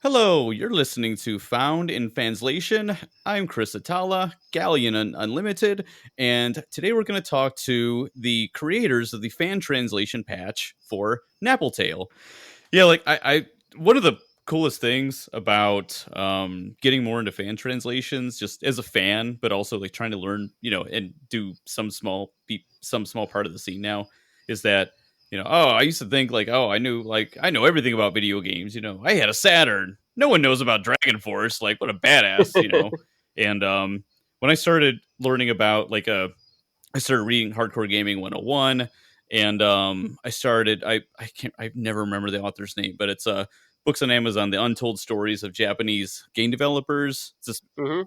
Hello, you're listening to Found in Translation. I'm Chris Atala, Galleon Unlimited, and today we're going to talk to the creators of the fan translation patch for Napple. Yeah, one of the coolest things about getting more into fan translations, just as a fan, but also like trying to learn, and do some small part of the scene now, is that I used to think like, oh, I know everything about video games. I had a Saturn. No one knows about Dragon Force. Like, what a badass. And when I started learning about I started reading Hardcore Gaming 101, and I can't I never remember the author's name, but it's books on Amazon, The Untold Stories of Japanese Game Developers. It's just, hmm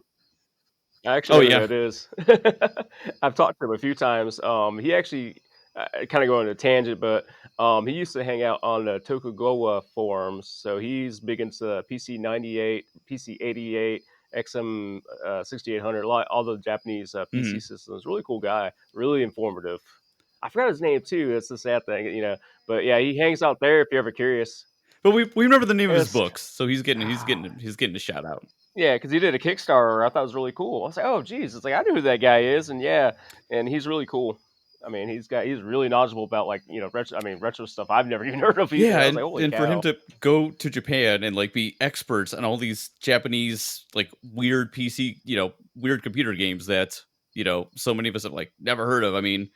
I actually oh know who yeah. that is. I've talked to him a few times. He actually kind of going on a tangent, but he used to hang out on the Tokugawa forums. So he's big into PC 98, PC 88, XM 6800, all the Japanese PC Mhm. systems. Really cool guy, really informative. I forgot his name too. That's the sad thing. But yeah, he hangs out there if you're ever curious. But we remember the name of his It's books, so he's getting a shout out. Yeah, because he did a Kickstarter. I thought it was really cool. I was like, "Oh, geez!" It's like I know who that guy is, and yeah, and he's really cool. I mean, he's really knowledgeable about retro stuff I've never even heard of either. Yeah, I was and, like, "Holy and for him cow!" to go to Japan and like be experts on all these Japanese like weird PC, weird computer games that, so many of us have like never heard of. I mean,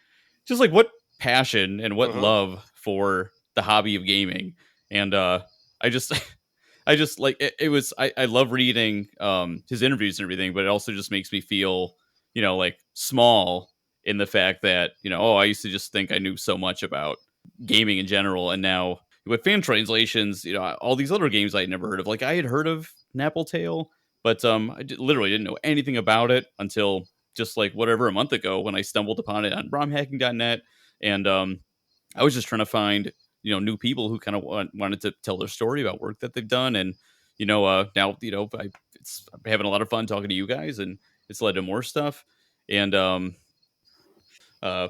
just like what passion and what hmm love for the hobby of gaming. And I just I just like I love reading his interviews and everything, but it also just makes me feel, like small in the fact that, oh, I used to just think I knew so much about gaming in general, and now with fan translations, all these other games I had never heard of. Like I had heard of Napple, but literally didn't know anything about it until just like whatever a month ago when I stumbled upon it on bromhacking.net, and I was just trying to find new people who kind of wanted to tell their story about work that they've done, and now I'm having a lot of fun talking to you guys, and it's led to more stuff, and uh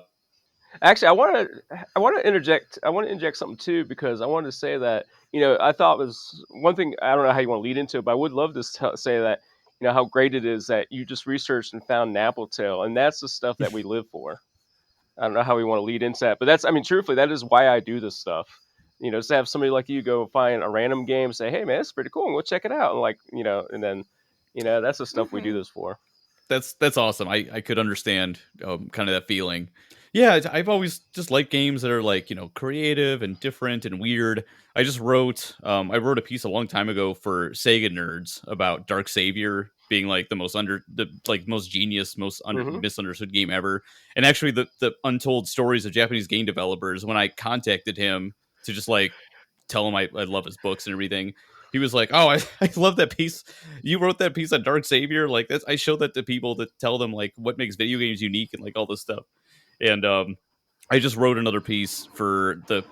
Actually, I want to interject. I want to inject something too because I wanted to say that I thought was one thing. I don't know how you want to lead into it, but I would love to say that how great it is that you just researched and found Nappletail, and that's the stuff that we live for. I don't know how we want to lead into that, but I mean, truthfully, that is why I do this stuff. Just to have somebody like you go find a random game, and say, "Hey, man, it's pretty cool, and we'll check it out," and and then, that's the stuff we do Mhm. this for. that's awesome. I could understand kind of that feeling. Yeah, I've always just liked games that are like creative and different and weird. I wrote a piece a long time ago for Sega Nerds about Dark Savior being like the like most genius, hmm misunderstood game ever. And actually, the untold stories of Japanese game developers. When I contacted him to just like tell him I love his books and everything, he was like, "Oh, I love that piece. You wrote that piece on Dark Savior. Like, I show that to people to tell them like what makes video games unique and like all this stuff." And I just wrote another piece for the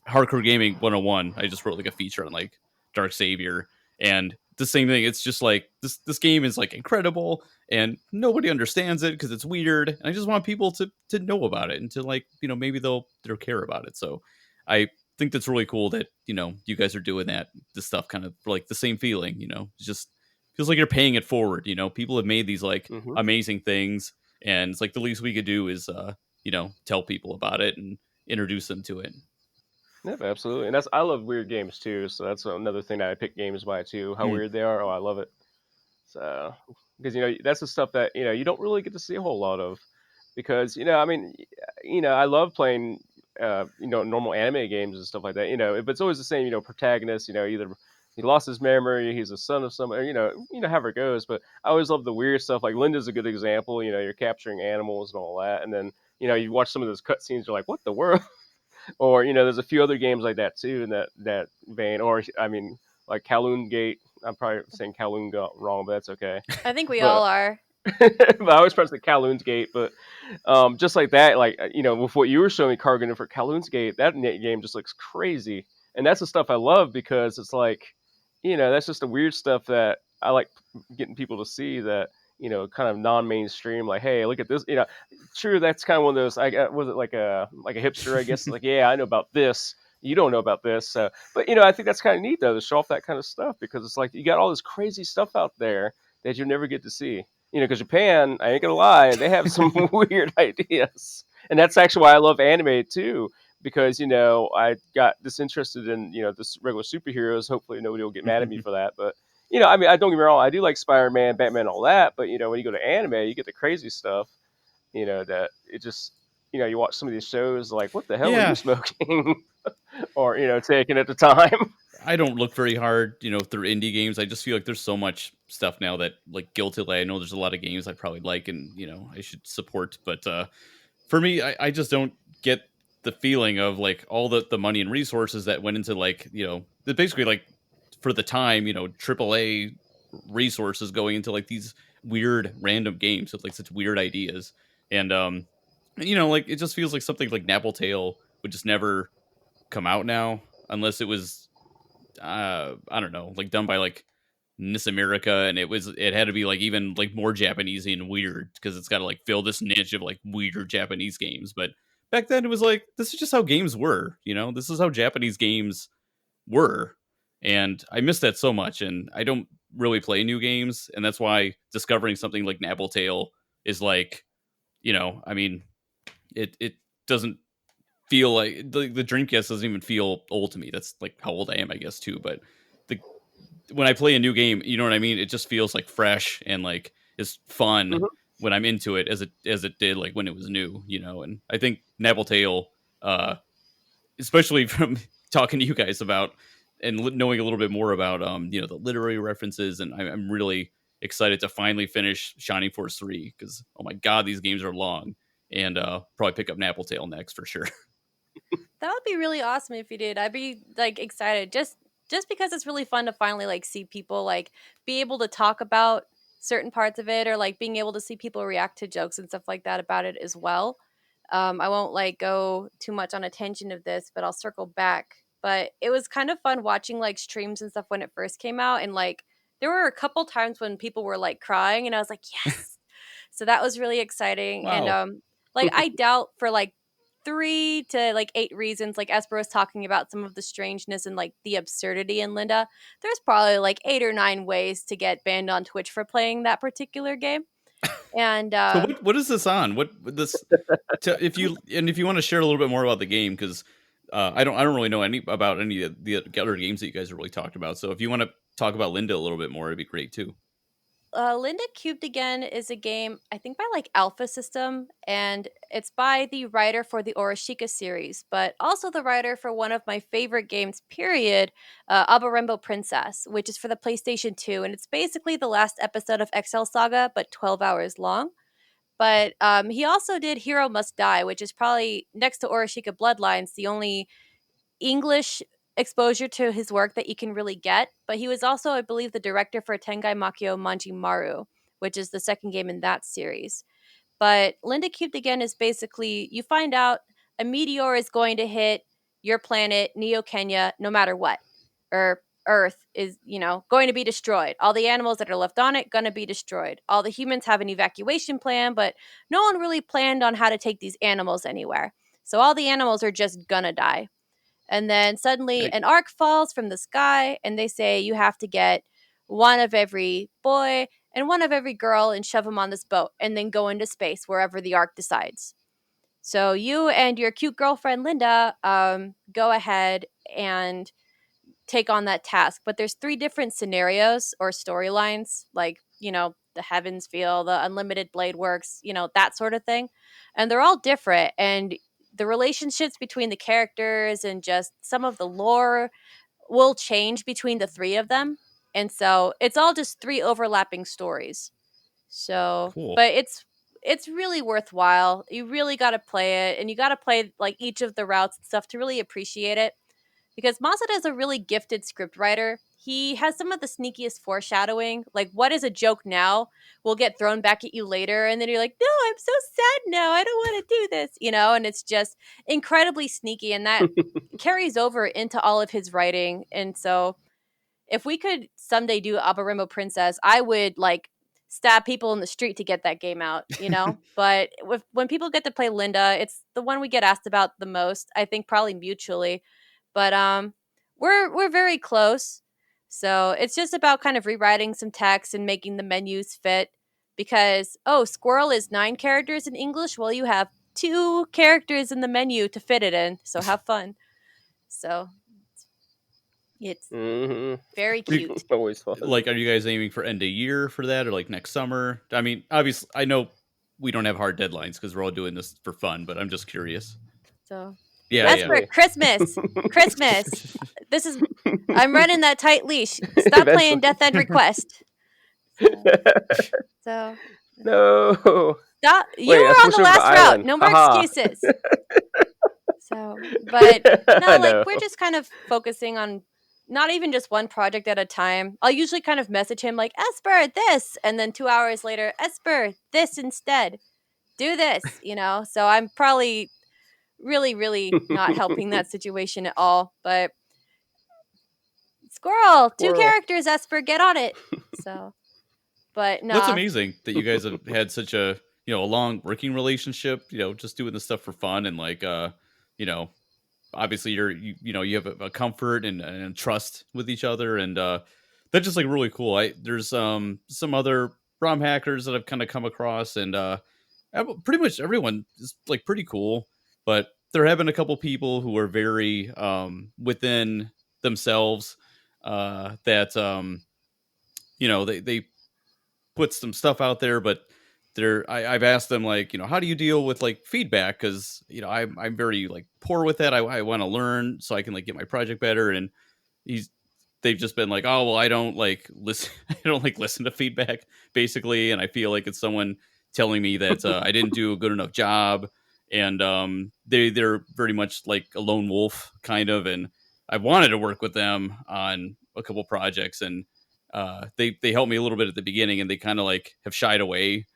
Hardcore Gaming 101. I just wrote like a feature on like Dark Savior, and the same thing. It's just like this game is like incredible, and nobody understands it because it's weird. And I just want people to know about it and to like maybe they'll care about it. So I think that's really cool that you guys are doing that. This stuff kind of like the same feeling. It just feels like you're paying it forward. People have made these like hmm amazing things, and it's like the least we could do is tell people about it and introduce them to it. Yeah, absolutely. And I love weird games too. So that's another thing that I pick games by too. How Mm, weird they are. Oh, I love it. So because that's the stuff that you don't really get to see a whole lot of because I mean I love playing normal anime games and stuff like that. But it's always the same protagonist. Either he lost his memory, he's a son of somebody. However it goes. But I always love the weird stuff. Like Linda's a good example. You're capturing animals and all that, and then you watch some of those cutscenes. You're like, what the world? Or there's a few other games like that too in that vein. Or I mean, like Kowloon Gate. I'm probably saying Kowloon wrong, but that's okay. I think we all But are. but I always pronounce it Kowloon's Gate. But just like that, like with what you were showing me, Cargodin for Kowloon's Gate, that game just looks crazy, and that's the stuff I love because it's like, that's just the weird stuff that I like getting people to see that kind of non-mainstream. Like, hey, look at this. True, that's kind of one of those. Was it like a hipster? I guess like, yeah, I know about this. You don't know about this. So, but I think that's kind of neat though to show off that kind of stuff because it's like you got all this crazy stuff out there that you never get to see. Because Japan, I ain't gonna lie, they have some weird ideas, and that's actually why I love anime too. Because I got disinterested in this regular superheroes. Hopefully, nobody will get mad at me for that. But I mean, I don't get me wrong, I do like Spider-Man, Batman, all that. But when you go to anime, you get the crazy stuff. That it just you watch some of these shows like, what the hell were you Yeah, smoking? Or taking at the time. I don't look very hard, through indie games. I just feel like there's so much stuff now that, like, guiltily, I know there's a lot of games I probably like and I should support, but for me, I just don't get the feeling of like all the money and resources that went into, like, basically, like, for the time, AAA resources going into like these weird random games with like such weird ideas. And like, it just feels like something like Napple Tale would just never come out now unless it was I don't know, like, done by like Miss America, and it had to be like even like more Japanesey and weird because it's got to like fill this niche of like weirder Japanese games. But back then it was like, this is just how games were, this is how Japanese games were. And I miss that so much, and I don't really play new games, and that's why discovering something like Napple Tale is like, I mean, it doesn't feel like the Dreamcast doesn't even feel old to me. That's like how old I am, I guess, too. But the when I play a new game, you know what I mean? It just feels like fresh and like is fun Mhm. when I'm into it as it did like when it was new. And I think Napple Tale, uh, especially from talking to you guys about and knowing a little bit more about the literary references, and I'm really excited to finally finish Shining Force 3 because, oh my god, these games are long, and probably pick up Napple Tale next for sure. That would be really awesome if you did. I'd be like excited just because it's really fun to finally like see people like be able to talk about certain parts of it or like being able to see people react to jokes and stuff like that about it as well. I won't like go too much on a tangent of this, but I'll circle back. But it was kind of fun watching like streams and stuff when it first came out, and like there were a couple times when people were like crying, and I was like, yes. So that was really exciting, and Wow, like I doubt for like 3 to like 8 reasons, like Esper was talking about some of the strangeness and like the absurdity in Linda. There's probably like 8 or 9 ways to get banned on Twitch for playing that particular game. And so what is this on? What this if you want to share a little bit more about the game, because I don't really know any of the other games that you guys have really talked about. So if you want to talk about Linda a little bit more, it'd be great too. Linda Cubed Again is a game, I think, by like Alpha System, and it's by the writer for the Orishika series, but also the writer for one of my favorite games, period, Abarembo Princess, which is for the PlayStation 2, and it's basically the last episode of Excel Saga, but 12 hours long. But he also did Hero Must Die, which is probably next to Orishika Bloodlines, the only English exposure to his work that you can really get. But he was also, I believe, the director for Tengai Makio Manji Maru, which is the second game in that series. But Linda Cubed Again is basically you find out a meteor is going to hit your planet, Neo Kenya, no matter what. Or Earth is, going to be destroyed. All the animals that are left on it, going to be destroyed. All the humans have an evacuation plan, but no one really planned on how to take these animals anywhere. So all the animals are just gonna die. And then suddenly I, an arc falls from the sky, and they say you have to get one of every boy and one of every girl and shove them on this boat and then go into space wherever the arc decides. So you and your cute girlfriend Linda go ahead and take on that task. But there's 3 different scenarios or storylines, like, the heavens feel, the unlimited blade works, that sort of thing. And they're all different. And the relationships between the characters and just some of the lore will change between the 3 of them. And so it's all just 3 overlapping stories. So, cool, but it's really worthwhile. You really got to play it, and you got to play like each of the routes and stuff to really appreciate it, because Masada is a really gifted script writer. He has some of the sneakiest foreshadowing. Like, what is a joke now will get thrown back at you later. And then you're like, no, I'm so sad now. I don't want to do this. And it's just incredibly sneaky. And that carries over into all of his writing. And so if we could someday do Abarimo Princess, I would like stab people in the street to get that game out. But when people get to play Linda, it's the one we get asked about the most, I think probably mutually. but we're very close. So it's just about kind of rewriting some text and making the menus fit. Because squirrel is 9 characters in English. Well, you have 2 characters in the menu to fit it in. So have fun. So it's Mm-hmm. very cute. Always fun. Like, are you guys aiming for end of year for that, or like next summer? I mean, obviously, I know we don't have hard deadlines because we're all doing this for fun, but I'm just curious. So Yeah, as yeah. for Eventually. Christmas, this is I'm running that tight leash. Stop playing Eventually. Death End Request. So, so No. stop. You Wait, I were on switched the over to last route. Island. No more Haha. excuses. So, but I no, like know. we're just kind of focusing on not even just one project at a time. I'll usually kind of message him like, Esper, this, and then 2 hours later, Esper, this instead. Do this, So I'm probably really, really not helping that situation at all. But squirrel, two Squirrel. characters, Esper, get on it. So, but That's no, amazing that you guys have had such a a long working relationship. Just doing this stuff for fun and like you know obviously you have a comfort and trust with each other, and that's just like really cool. There's some other ROM hackers that I've kind of come across, and pretty much everyone is like pretty cool, but there have been a couple people who are very within themselves, that they put some stuff out there, but I've asked them, like, how do you deal with like feedback? Because I'm very like poor with that. I want to learn so I can like get my project better, and he's they've just been like, oh well, I don't like listen, I don't like listen to feedback basically, and I feel like it's someone telling me that I didn't do a good enough job, and they're very much like a lone wolf kind of, and I wanted to work with them on a couple projects, and they helped me a little bit at the beginning, and they kind of like have shied away.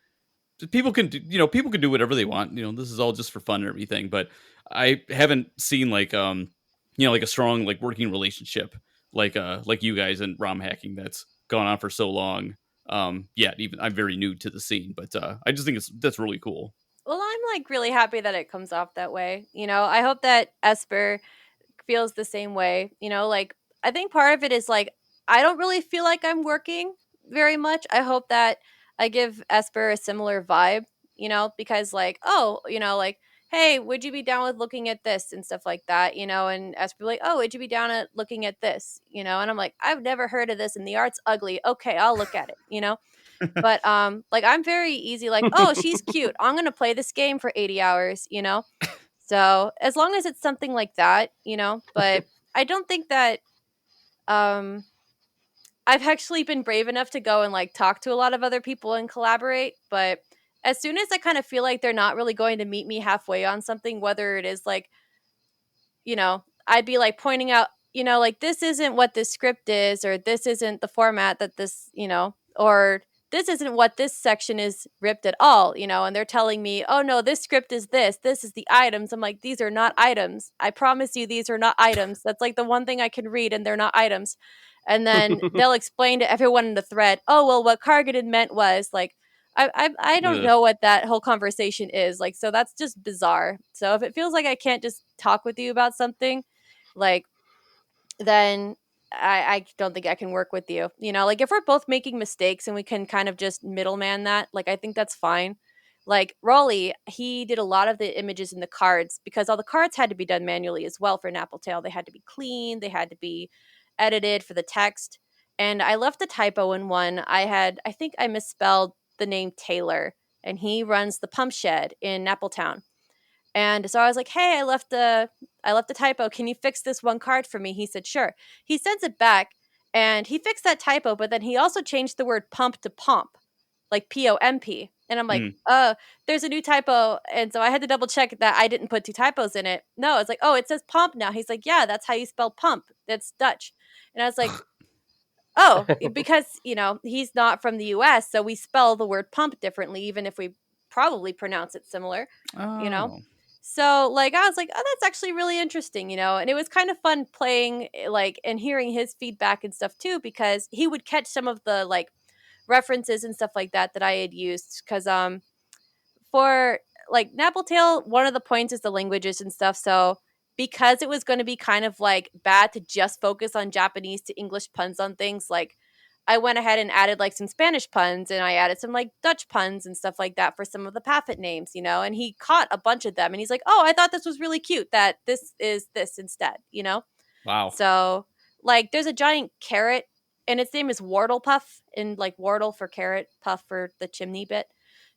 People can do whatever they want. This is all just for fun and everything, but I haven't seen like like a strong like working relationship like you guys in ROM hacking that's gone on for so long. Yeah, even I'm very new to the scene, but I just think that's really cool. well, I'm like really happy that it comes off that way. I hope that Esper feels the same way. Like I think part of it is like I don't really feel like I'm working very much. I hope that I give Esper a similar vibe, because like, like, hey, would you be down with looking at this and stuff like that, and Esper like, oh, would you be down at looking at this, and I'm like, I've never heard of this and the art's ugly. Okay, I'll look at it. But like I'm very easy, like, oh, she's cute. I'm gonna play this game for 80 hours. So as long as it's something like that. But I don't think that um I've actually been brave enough to go and like talk to a lot of other people and collaborate. But as soon as I kind of feel like they're not really going to meet me halfway on something, whether it is like, I'd be like pointing out, like this isn't what this script is, or this isn't the format that this, or this isn't what this section is ripped at all, and they're telling me, oh no, this script is this is the items. I'm like, these are not items. I promise you, these are not items. That's like the one thing I can read, and they're not items. And then they'll explain to everyone in the thread, oh well, what Cargodin meant was like, I don't Ugh. know what that whole conversation is like, so that's just bizarre. So if it feels like I can't just talk with you about something, like, then I don't think I can work with you. Like if we're both making mistakes and we can kind of just middleman that, like I think that's fine. Like Raleigh, he did a lot of the images in the cards because all the cards had to be done manually as well for Napple Tale. They had to be clean, they had to be edited for the text. And I left a typo in one. I think I misspelled the name Taylor, and he runs the pump shed in Nappletown. And so I was like, "Hey, I left a typo. Can you fix this one card for me?" He said, "Sure." He sends it back, and he fixed that typo, but then he also changed the word pump to pomp, like POMP. And I'm like, Mm. there's a new typo." And so I had to double check that I didn't put 2 typos in it. No, it's like, "Oh, it says pomp now." He's like, "Yeah, that's how you spell pump. That's Dutch." And I was like, "Oh, because, he's not from the US, so we spell the word pump differently, even if we probably pronounce it similar, you know? Oh. So, like, I was like, oh, that's actually really interesting, and it was kind of fun playing, like, and hearing his feedback and stuff too, because he would catch some of the, like, references and stuff like that I had used. Because, for, like, Nappletail, one of the points is the languages and stuff. So, because it was going to be kind of like bad to just focus on Japanese to English puns on things, like I went ahead and added like some Spanish puns, and I added some like Dutch puns and stuff like that for some of the Paffet names, and he caught a bunch of them and he's like, "Oh, I thought this was really cute that this is this instead." Wow. So, like, there's a giant carrot, and its name is Wardle Puff, and like Wardle for carrot, Puff for the chimney bit.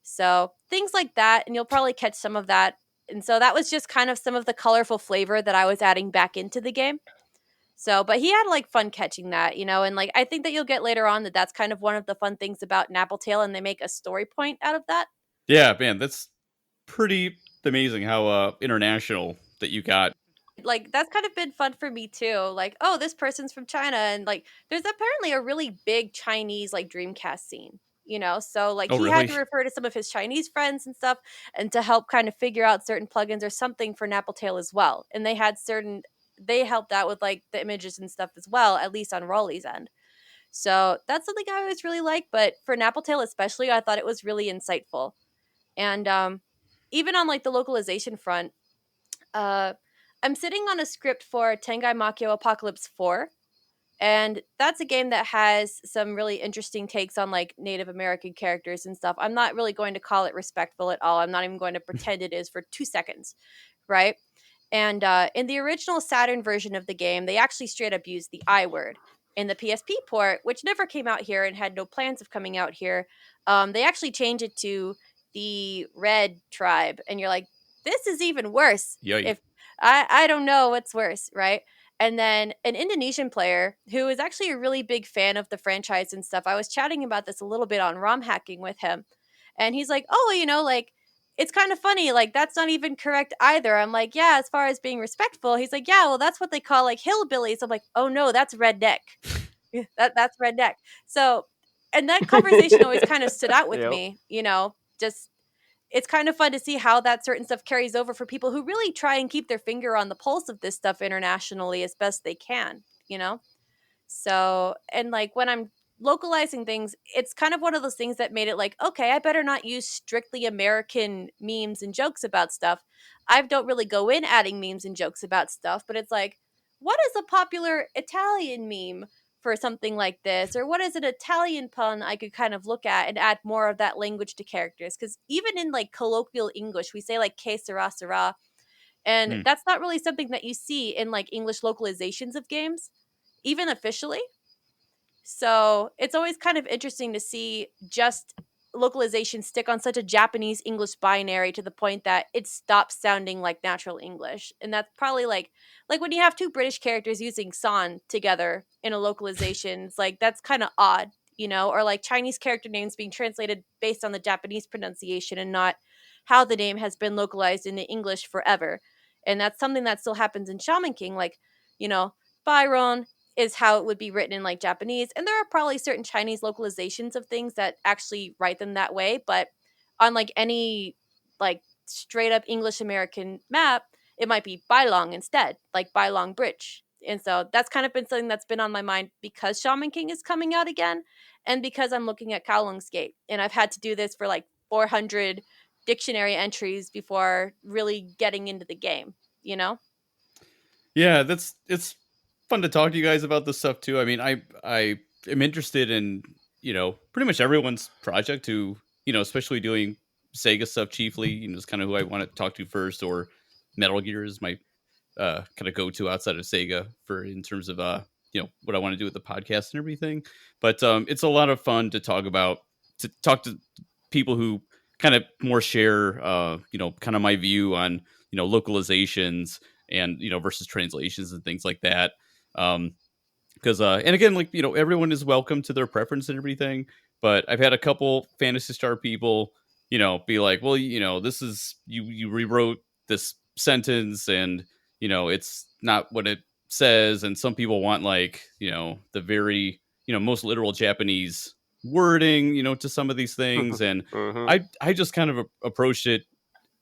So, things like that, and you'll probably catch some of that. And so, that was just kind of some of the colorful flavor that I was adding back into the game. So, but he had like fun catching that, and like I think that you'll get later on that that's kind of one of the fun things about Napple Tale, and they make a story point out of that. Yeah, man, that's pretty amazing how international that you got. Like that's kind of been fun for me too. Like, oh, this person's from China, and like there's apparently a really big Chinese like Dreamcast scene. So like Oh, he had really? to refer to some of his Chinese friends and stuff, and to help kind of figure out certain plugins or something for Napple Tale as well. And they helped out with like the images and stuff as well, at least on Raleigh's end. So that's something I always really like. But for Napple Tale especially, I thought it was really insightful. And even on like the localization front, uh, I'm sitting on a script for Tengai Makyo Apocalypse 4. And that's a game that has some really interesting takes on like Native American characters and stuff. I'm not really going to call it respectful at all. I'm not even going to pretend it is for 2 seconds, right? And in the original Saturn version of the game, they actually straight up used the I word. In the PSP port, which never came out here and had no plans of coming out here, they actually changed it to the Red Tribe. And you're like, this is even worse. Yay. If I don't know what's worse, right? And then an Indonesian player who is actually a really big fan of the franchise and stuff. I was chatting about this a little bit on ROM hacking with him. And he's like, oh, like, it's kind of funny. Like, that's not even correct either. I'm like, yeah, as far as being respectful. He's like, yeah, well, that's what they call like hillbillies. I'm like, oh no, that's redneck. That's redneck. So, and that conversation always kind of stood out with Yep. me, just it's kind of fun to see how that certain stuff carries over for people who really try and keep their finger on the pulse of this stuff internationally as best they can. So, and like when I'm localizing things, it's kind of one of those things that made it like, okay, I better not use strictly American memes and jokes about stuff. I don't really go in adding memes and jokes about stuff, but it's like, what is a popular Italian meme for something like this? Or what is an Italian pun I could kind of look at and add more of that language to characters? Because even in like colloquial English, we say like que sera sera. And Hmm. that's not really something that you see in like English localizations of games, even officially. So it's always kind of interesting to see just localization stick on such a Japanese English binary to the point that it stops sounding like natural English. And that's probably like when you have two British characters using san together in a localization, it's like that's kind of odd, or like Chinese character names being translated based on the Japanese pronunciation and not how the name has been localized into English forever. And that's something that still happens in Shaman King, like, Byron is how it would be written in like Japanese. And there are probably certain Chinese localizations of things that actually write them that way. But on like any like straight up English American map, it might be Bailong instead, like Bailong Bridge. And so that's kind of been something that's been on my mind because Shaman King is coming out again and because I'm looking at Kowloon's Gate. And I've had to do this for like 400 dictionary entries before really getting into the game. Yeah, it's fun to talk to you guys about this stuff too. I mean, I am interested in pretty much everyone's project who especially doing Sega stuff chiefly. Is kind of who I want to talk to first, or Metal Gear is my kind of go to outside of Sega for in terms of what I want to do with the podcast and everything. But it's a lot of fun to talk to people who kind of more share kind of my view on localizations and versus translations and things like that. Because and again, like everyone is welcome to their preference and everything. But I've had a couple Fantasy Star people be like, well, this is you rewrote this sentence and it's not what it says. And some people want like the very most literal Japanese wording to some of these things. And Hmm. I just kind of approached it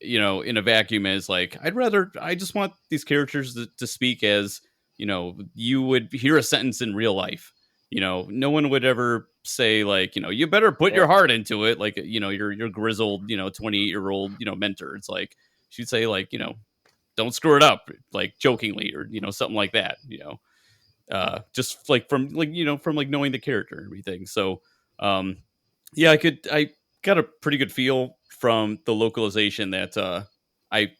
in a vacuum as like I just want these characters to speak as you would hear a sentence in real life. No one would ever say like you better put Yeah. your heart into it, like your grizzled 28-year-old mentor. It's like she'd say like don't screw it up, like jokingly or something like that. Just like from from like knowing the character and everything. So um, yeah, I got a pretty good feel from the localization that I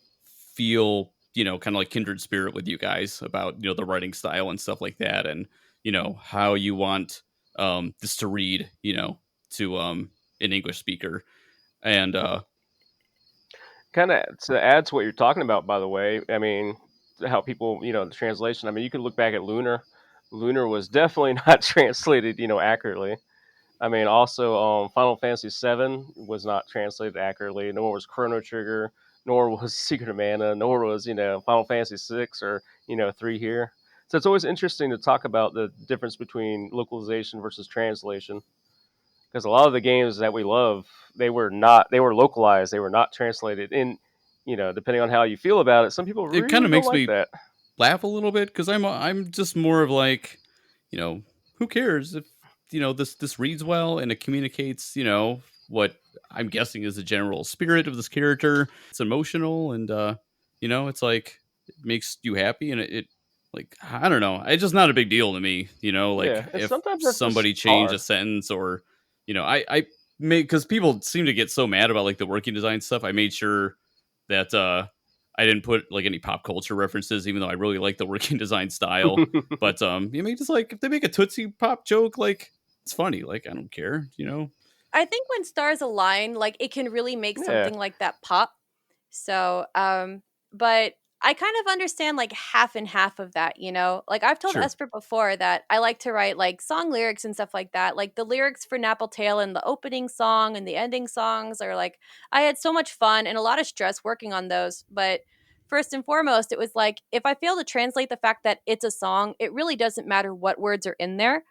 feel kind of like kindred spirit with you guys about the writing style and stuff like that, and how you want this to read to an English speaker. And Kind of to add to what you're talking about, by the way, I mean, how people, the translation. I mean, you can look back at Lunar. Lunar was definitely not translated, accurately. I mean, also, Final Fantasy VII was not translated accurately, nor was Chrono Trigger, nor was Secret of Mana, nor was, Final Fantasy VI or, 3 here. So it's always interesting to talk about the difference between localization versus translation. Because a lot of the games that we love, they were localized, they were not translated. And, depending on how you feel about it, some people it kind really of don't makes like me that. laugh a little bit because I'm just more of like, you know, who cares if this reads well and it communicates what I'm guessing is the general spirit of this character. It's emotional and it's like it makes you happy and it like I don't know. It's just not a big deal to me. Like Yeah, and if sometimes that's just somebody changed a hard. sentence or I made because people seem to get so mad about like the working design stuff. I made sure that I didn't put like any pop culture references, even though I really like the working design style. But you may just like if they make a Tootsie Pop joke, like it's funny. Like I don't care, I think when stars align, like it can really make Yeah. something like that pop. So, but I kind of understand like half and half of that, you know? Like I've told Sure. Esper before that I like to write like song lyrics and stuff like that. Like the lyrics for Napple Tale and the opening song and the ending songs are like I had so much fun and a lot of stress working on those, but first and foremost, it was like if I fail to translate the fact that it's a song, it really doesn't matter what words are in there.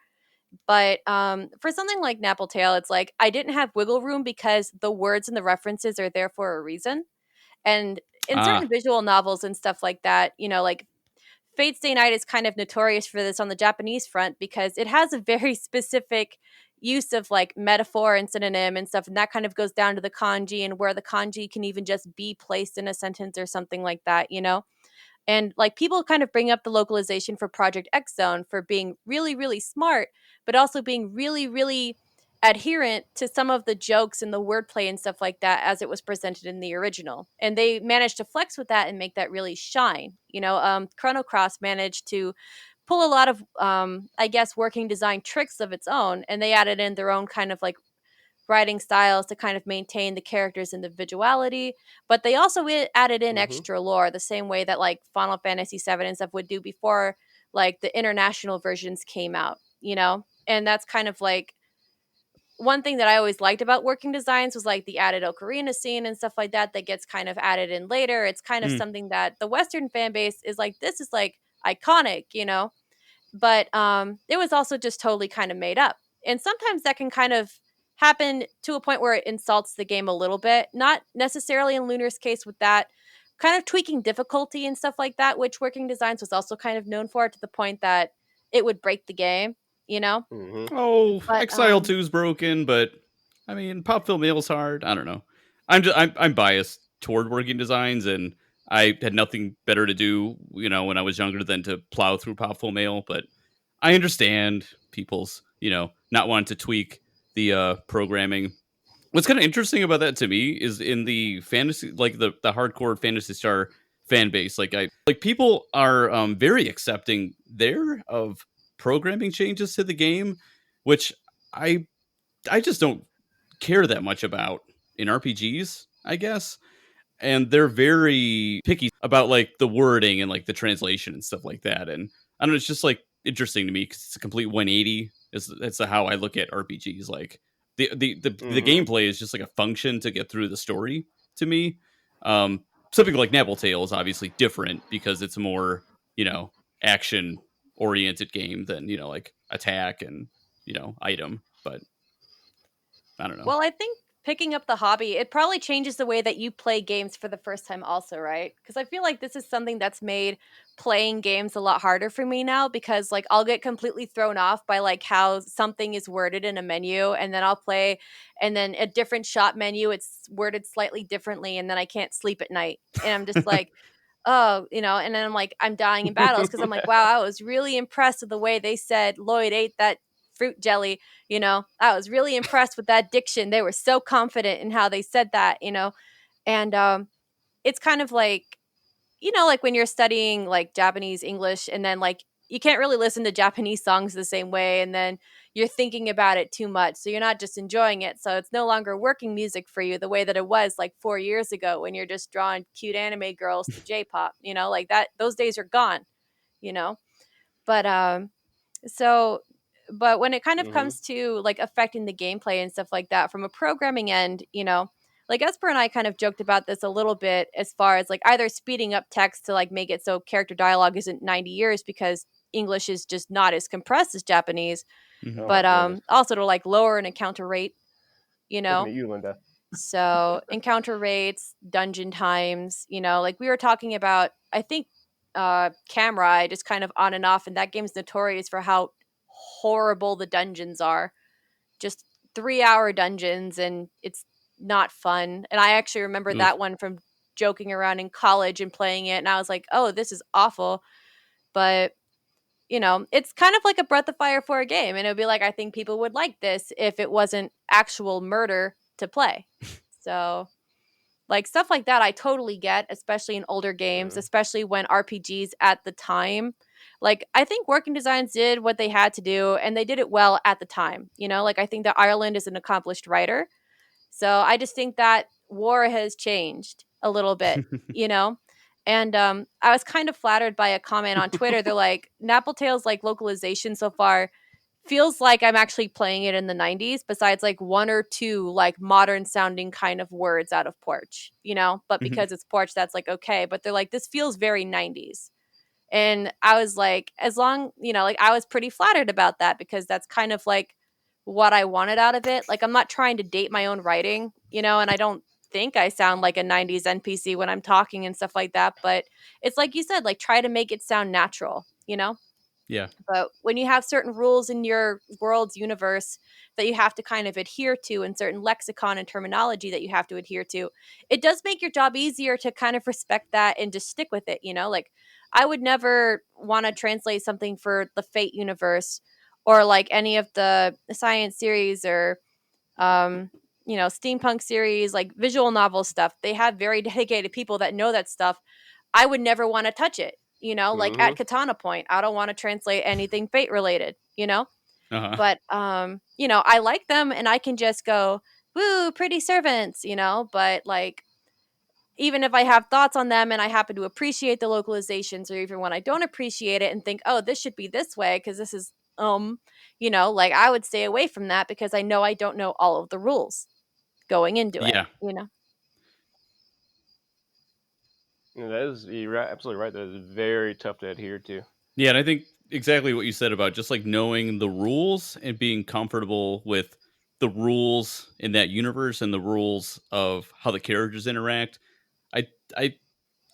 But for something like Napple Tale, it's like I didn't have wiggle room because the words and the references are there for a reason. And in certain Ah, visual novels and stuff like that, you know, like Fate Stay Night is kind of notorious for this on the Japanese front because it has a very specific use of like metaphor and synonym and stuff. And that kind of goes down to the kanji and where the kanji can even just be placed in a sentence or something like that, you know? And like people kind of bring up the localization for Project X Zone for being really, really smart, but also being really, really adherent to some of the jokes and the wordplay and stuff like that as it was presented in the original. And they managed to flex with that and make that really shine. You know, Chrono Cross managed to pull a lot of, I guess, working design tricks of its own, and they added in their own kind of like writing styles to kind of maintain the character's individuality, but they also added in Hmm. extra lore the same way that like Final Fantasy VII and stuff would do before like the international versions came out, you know? And that's kind of like one thing that I always liked about working designs was like the added ocarina scene and stuff like that that gets kind of added in later. It's kind of mm, something that the Western fan base is like, this is like iconic, you know? But it was also just totally kind of made up. And sometimes that can kind of happen to a point where it insults the game a little bit. Not necessarily in Lunar's case with that, kind of tweaking difficulty and stuff like that, which Working Designs was also kind of known for to the point that it would break the game, you know? Hmm. oh, But Exile 2 is broken, but I mean, Pop Film Mail's hard. I don't know. I'm biased toward working designs, and I had nothing better to do, when I was younger than to plow through Pop Film Mail. But I understand people's, not wanting to tweak the programming. What's kind of interesting about that to me is in the fantasy, like the hardcore Fantasy Star fan base, like people are very accepting there of programming changes to the game, which I I just don't care that much about in RPGs, I guess. And they're very picky about like the wording and like the translation and stuff like that. And I don't know, it's just like interesting to me because it's a complete 180. It's how I look at RPGs. Like the Hmm. gameplay is just like a function to get through the story to me. Something like Napple Tale is obviously different because it's a more action oriented game than like attack and item. But I don't know. well, I think picking up the hobby, it probably changes the way that you play games for the first time also, right? Because I feel like this is something that's made playing games a lot harder for me now because like I'll get completely thrown off by like how something is worded in a menu and then I'll play and then a different shop menu it's worded slightly differently and then I can't sleep at night. And I'm just like oh, and then I'm like, I'm dying in battles because I'm like, wow, I was really impressed with the way they said Lloyd ate that fruit jelly. I was really impressed with that diction. They were so confident in how they said that. And it's kind of like, like when you're studying like Japanese English and then like you can't really listen to Japanese songs the same way and then you're thinking about it too much. So you're not just enjoying it. So it's no longer working music for you the way that it was like 4 years ago when you're just drawing cute anime girls to J-pop, like that those days are gone, you know. But so but when it kind of Hmm. comes to like affecting the gameplay and stuff like that from a programming end, like Esper and I kind of joked about this a little bit as far as like either speeding up text to like make it so character dialogue isn't 90 years because English is just not as compressed as Japanese, Mhm. Oh my but goodness. also to like lower an encounter rate, you Looking know. at you, Linda. So encounter rates, dungeon times, like we were talking about, I think Camera just kind of on and off, and that game's notorious for how horrible the dungeons are. Just 3 hour dungeons, and it's not fun. And I actually remember Oof. that one from joking around in college and playing it, and I was like, oh, this is awful. But it's kind of like a breath of fire for a game, and it would be like, I think people would like this if it wasn't actual murder to play. So like stuff like that I totally get, especially in older games, Mm. especially when RPGs at the time, like I think Working Designs did what they had to do and they did it well at the time. Like I think that Ireland is an accomplished writer. So I just think that war has changed a little bit, you know? And I was kind of flattered by a comment on Twitter. They're like, Napple Tales like localization so far feels like I'm actually playing it in the 90s, besides like one or two like modern sounding kind of words out of Porch, But Mhm. because it's Porch, that's like okay. But they're like, this feels very 90s. And I was like, as long, like I was pretty flattered about that because that's kind of like what I wanted out of it. Like I'm not trying to date my own writing, and I don't think I sound like a 90s NPC when I'm talking and stuff like that. But it's like you said, like try to make it sound natural. Yeah. But when you have certain rules in your world's universe that you have to kind of adhere to and certain lexicon and terminology that you have to adhere to, it does make your job easier to kind of respect that and just stick with it. Like I would never want to translate something for the Fate universe or like any of the science series or steampunk series, like visual novel stuff. They have very dedicated people that know that stuff. I would never want to touch it. Like Hmm. at Katana Point, I don't want to translate anything Fate related. Uh-huh. But I like them and I can just go, woo, pretty servants. But like even if I have thoughts on them and I happen to appreciate the localizations, or even when I don't appreciate it and think, oh, this should be this way because this is like I would stay away from that because I know I don't know all of the rules going into it. That is, you're absolutely right. That is very tough to adhere to. Yeah, and I think exactly what you said about just like knowing the rules and being comfortable with the rules in that universe and the rules of how the characters interact. I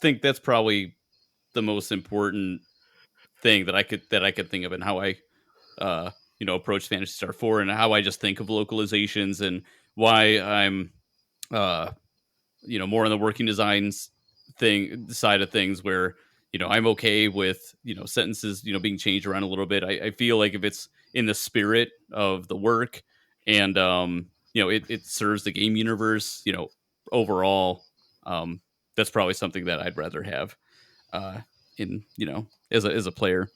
think that's probably the most important thing that I could think of, and how I approach Fantasy Star 4 and how I just think of localizations and why I'm uh more on the working designs thing side of things, where I'm okay with sentences being changed around a little bit. I feel like if it's in the spirit of the work, and it serves the game universe overall, that's probably something that I'd rather have uh in as a player.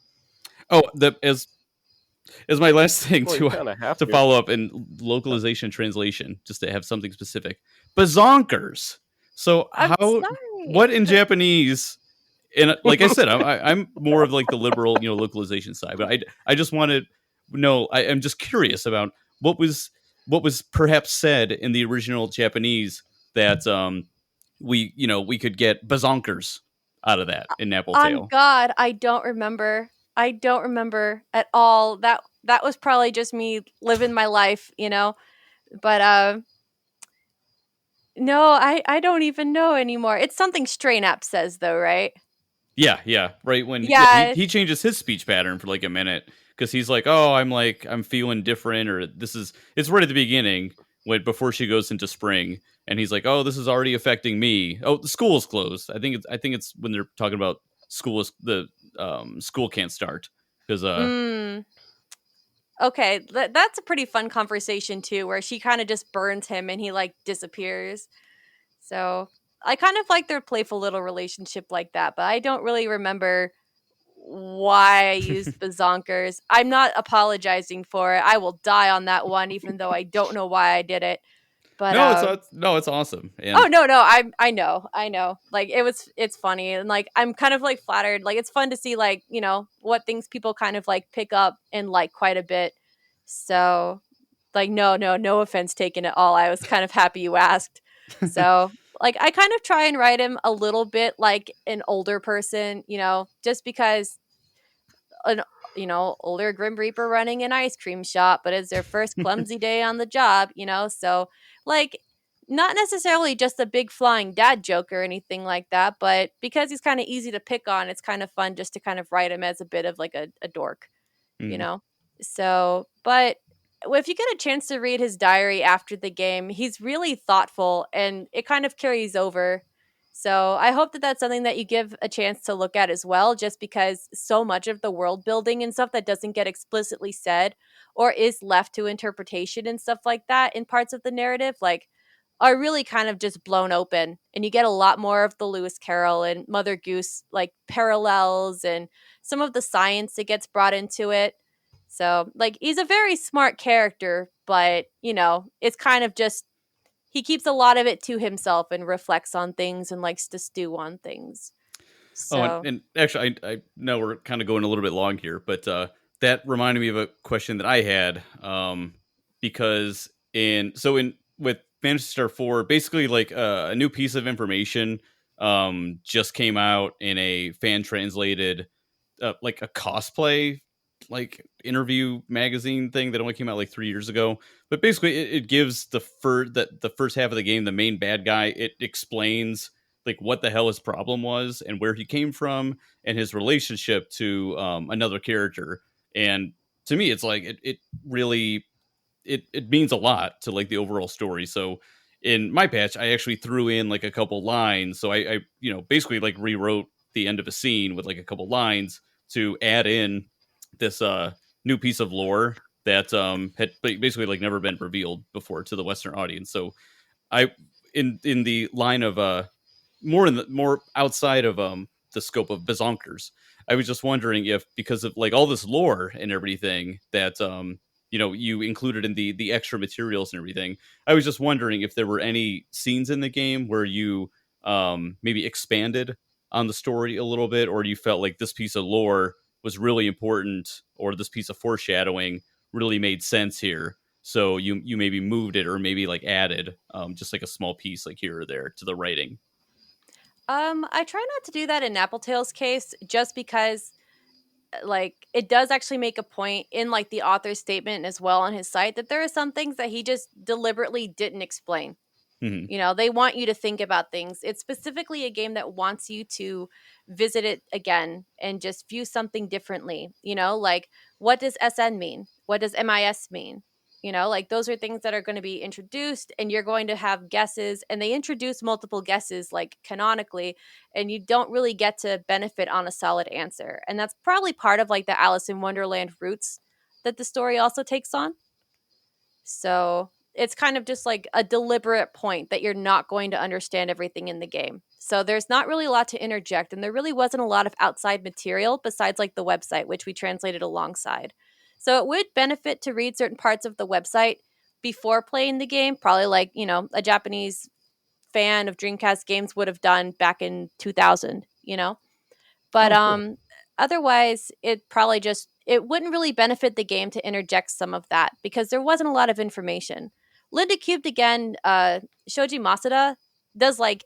Oh, the as my last thing Well, you kind of have to to. follow up in localization translation, just to have something specific. Bazonkers. So I'm how? sorry. What in Japanese? And like I said, I'm more of like the liberal, localization side. But I just want to know. I'm just curious about what was perhaps said in the original Japanese that we could get bazonkers out of that in Napple On Tale. God, I don't remember. I don't remember at all. That was probably just me living my life. But no, I don't even know anymore. It's something Strainap says though, right? Yeah, yeah. Right when he, Yeah. he changes his speech pattern for like a minute because he's like, "Oh, I'm feeling different," or it's right at the beginning when before she goes into spring, and he's like, "Oh, this is already affecting me. Oh, the school is closed." I think it's when they're talking about school can't start because Mm. Okay, that's a pretty fun conversation too, where she kind of just burns him and he like disappears. So I kind of like their playful little relationship like that, but I don't really remember why I used bazonkers. I'm not apologizing for it. I will die on that one, even though I don't know why I did it. But no, it's awesome. oh And no, I know. Like it's funny and like I'm kind of like flattered. Like it's fun to see like, what things people kind of like pick up and like quite a bit. So like no offense taken at all. I was kind of happy you asked. So like I kind of try and write him a little bit like an older person, just because an older Grim Reaper running an ice cream shop, but it's their first clumsy day on the job, so like not necessarily just a big flying dad joke or anything like that, but because he's kind of easy to pick on, it's kind of fun just to kind of write him as a bit of like a dork, you mm, know? So, but if you get a chance to read his diary after the game, he's really thoughtful and it kind of carries over. So, I hope that that's something that you give a chance to look at as well, just because so much of the world building and stuff that doesn't get explicitly said or is left to interpretation and stuff like that in parts of the narrative, like, are really kind of just blown open. And you get a lot more of the Lewis Carroll and Mother Goose like parallels and some of the science that gets brought into it. So, like, he's a very smart character, but, it's kind of just, he keeps a lot of it to himself and reflects on things and likes to stew on things. oh, and, So, and actually, I know we're kind of going a little bit long here, but that reminded me of a question that I had, because in with Phantasy Star 4, basically like a new piece of information just came out in a fan translated like a cosplay like interview magazine thing that only came out like 3 years ago. But basically, it gives the first half of the game, the main bad guy. It explains like what the hell his problem was and where he came from and his relationship to another character. And to me, it's like it really it means a lot to like the overall story. So in my patch, I actually threw in like a couple lines. So I basically like rewrote the end of a scene with like a couple lines to add in this new piece of lore that had basically like never been revealed before to the Western audience. So I in the line of more outside of the scope of bazonkers. I was just wondering if because of like all this lore and everything that you included in the extra materials and everything. I was just wondering if there were any scenes in the game where you maybe expanded on the story a little bit, or you felt like this piece of lore was really important, or this piece of foreshadowing really made sense here. So you maybe moved it or maybe like added just like a small piece like here or there to the writing. I try not to do that in Appletail's case just because like it does actually make a point in like the author's statement as well on his site that there are some things that he just deliberately didn't explain. Hmm. They want you to think about things. It's specifically a game that wants you to visit it again and just view something differently. Like what does SN mean? What does MIS mean? Like those are things that are going to be introduced and you're going to have guesses, and they introduce multiple guesses like canonically, and you don't really get to benefit on a solid answer. And that's probably part of like the Alice in Wonderland roots that the story also takes on. So it's kind of just like a deliberate point that you're not going to understand everything in the game. So there's not really a lot to interject, and there really wasn't a lot of outside material besides like the website, which we translated alongside. So it would benefit to read certain parts of the website before playing the game, probably like, a Japanese fan of Dreamcast games would have done back in 2000. But Oh, cool. otherwise, it wouldn't really benefit the game to interject some of that because there wasn't a lot of information. Linda Cubed again, Shoji Masuda does like,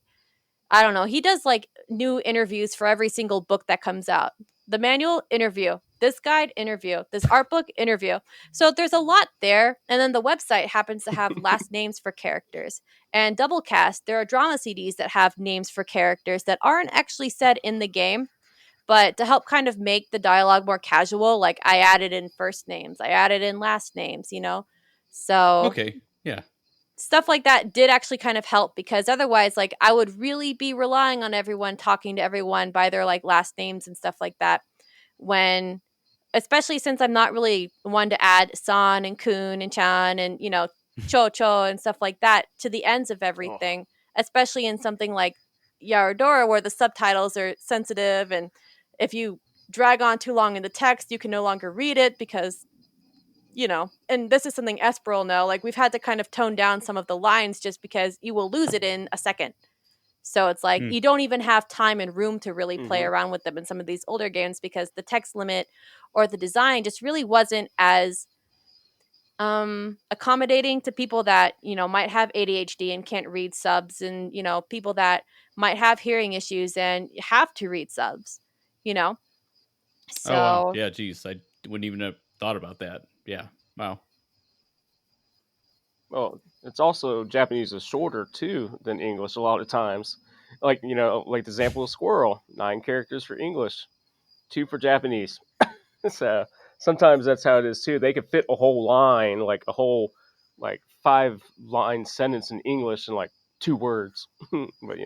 I don't know, he does like new interviews for every single book that comes out. The manual interview, this guide interview, this art book interview. So there's a lot there. And then the website happens to have last names for characters. And Doublecast, there are drama CDs that have names for characters that aren't actually said in the game, but to help kind of make the dialogue more casual, like I added in first names, I added in last names. So Okay. Yeah. stuff like that did actually kind of help, because otherwise, like, I would really be relying on everyone talking to everyone by their like last names and stuff like that, when especially since I'm not really one to add san and kun and chan and, cho cho and stuff like that to the ends of Oh. everything, especially in something like Yaradora where the subtitles are sensitive, and if you drag on too long in the text, you can no longer read it because, and this is something Esper will know, like, we've had to kind of tone down some of the lines just because you will lose it in a second. So it's like Mm. you don't even have time and room to really play Hmm. around with them in some of these older games because the text limit or the design just really wasn't as accommodating to people that, might have ADHD and can't read subs, and, people that might have hearing issues and have to read subs, you know? Oh wow, So, yeah, geez, I wouldn't even have thought about that. Yeah, wow. Well, it's also Japanese is shorter too than English a lot of times. Like like the example of squirrel, 9 characters for English, 2 for Japanese. So sometimes that's how it is too. They could fit a whole line, like a whole like 5-line sentence in English in like 2 words. But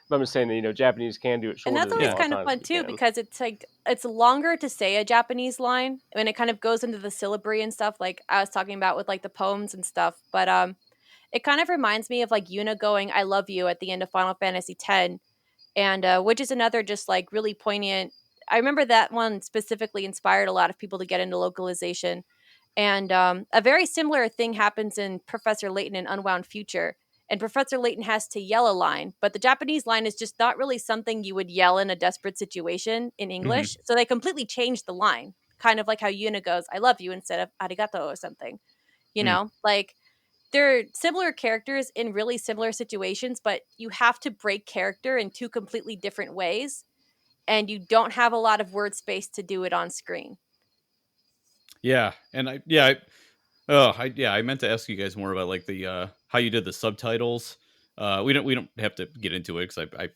but I'm just saying that Japanese can do it and shorter that's than a always Yeah. lot of kind of times fun we too can. because it's like it's longer to say a Japanese line and it kind of goes into the syllabary and stuff like I was talking about with like the poems and stuff. But it kind of reminds me of like Yuna going "I love you" at the end of Final Fantasy X, and which is another just like really poignant. I remember that one specifically inspired a lot of people to get into localization, and a very similar thing happens in Professor Layton in Unwound Future. And Professor Layton has to yell a line, but the Japanese line is just not really something you would yell in a desperate situation in Hmm. English. So they completely changed the line, kind of like how Yuna goes "I love you" instead of "arigato" or something. Mm. Like, they're similar characters in really similar situations, but you have to break character in two completely different ways, and you don't have a lot of word space to do it on screen. Yeah, and I yeah, oh, I meant to ask you guys more about like the how you did the subtitles. We don't have to get into it because I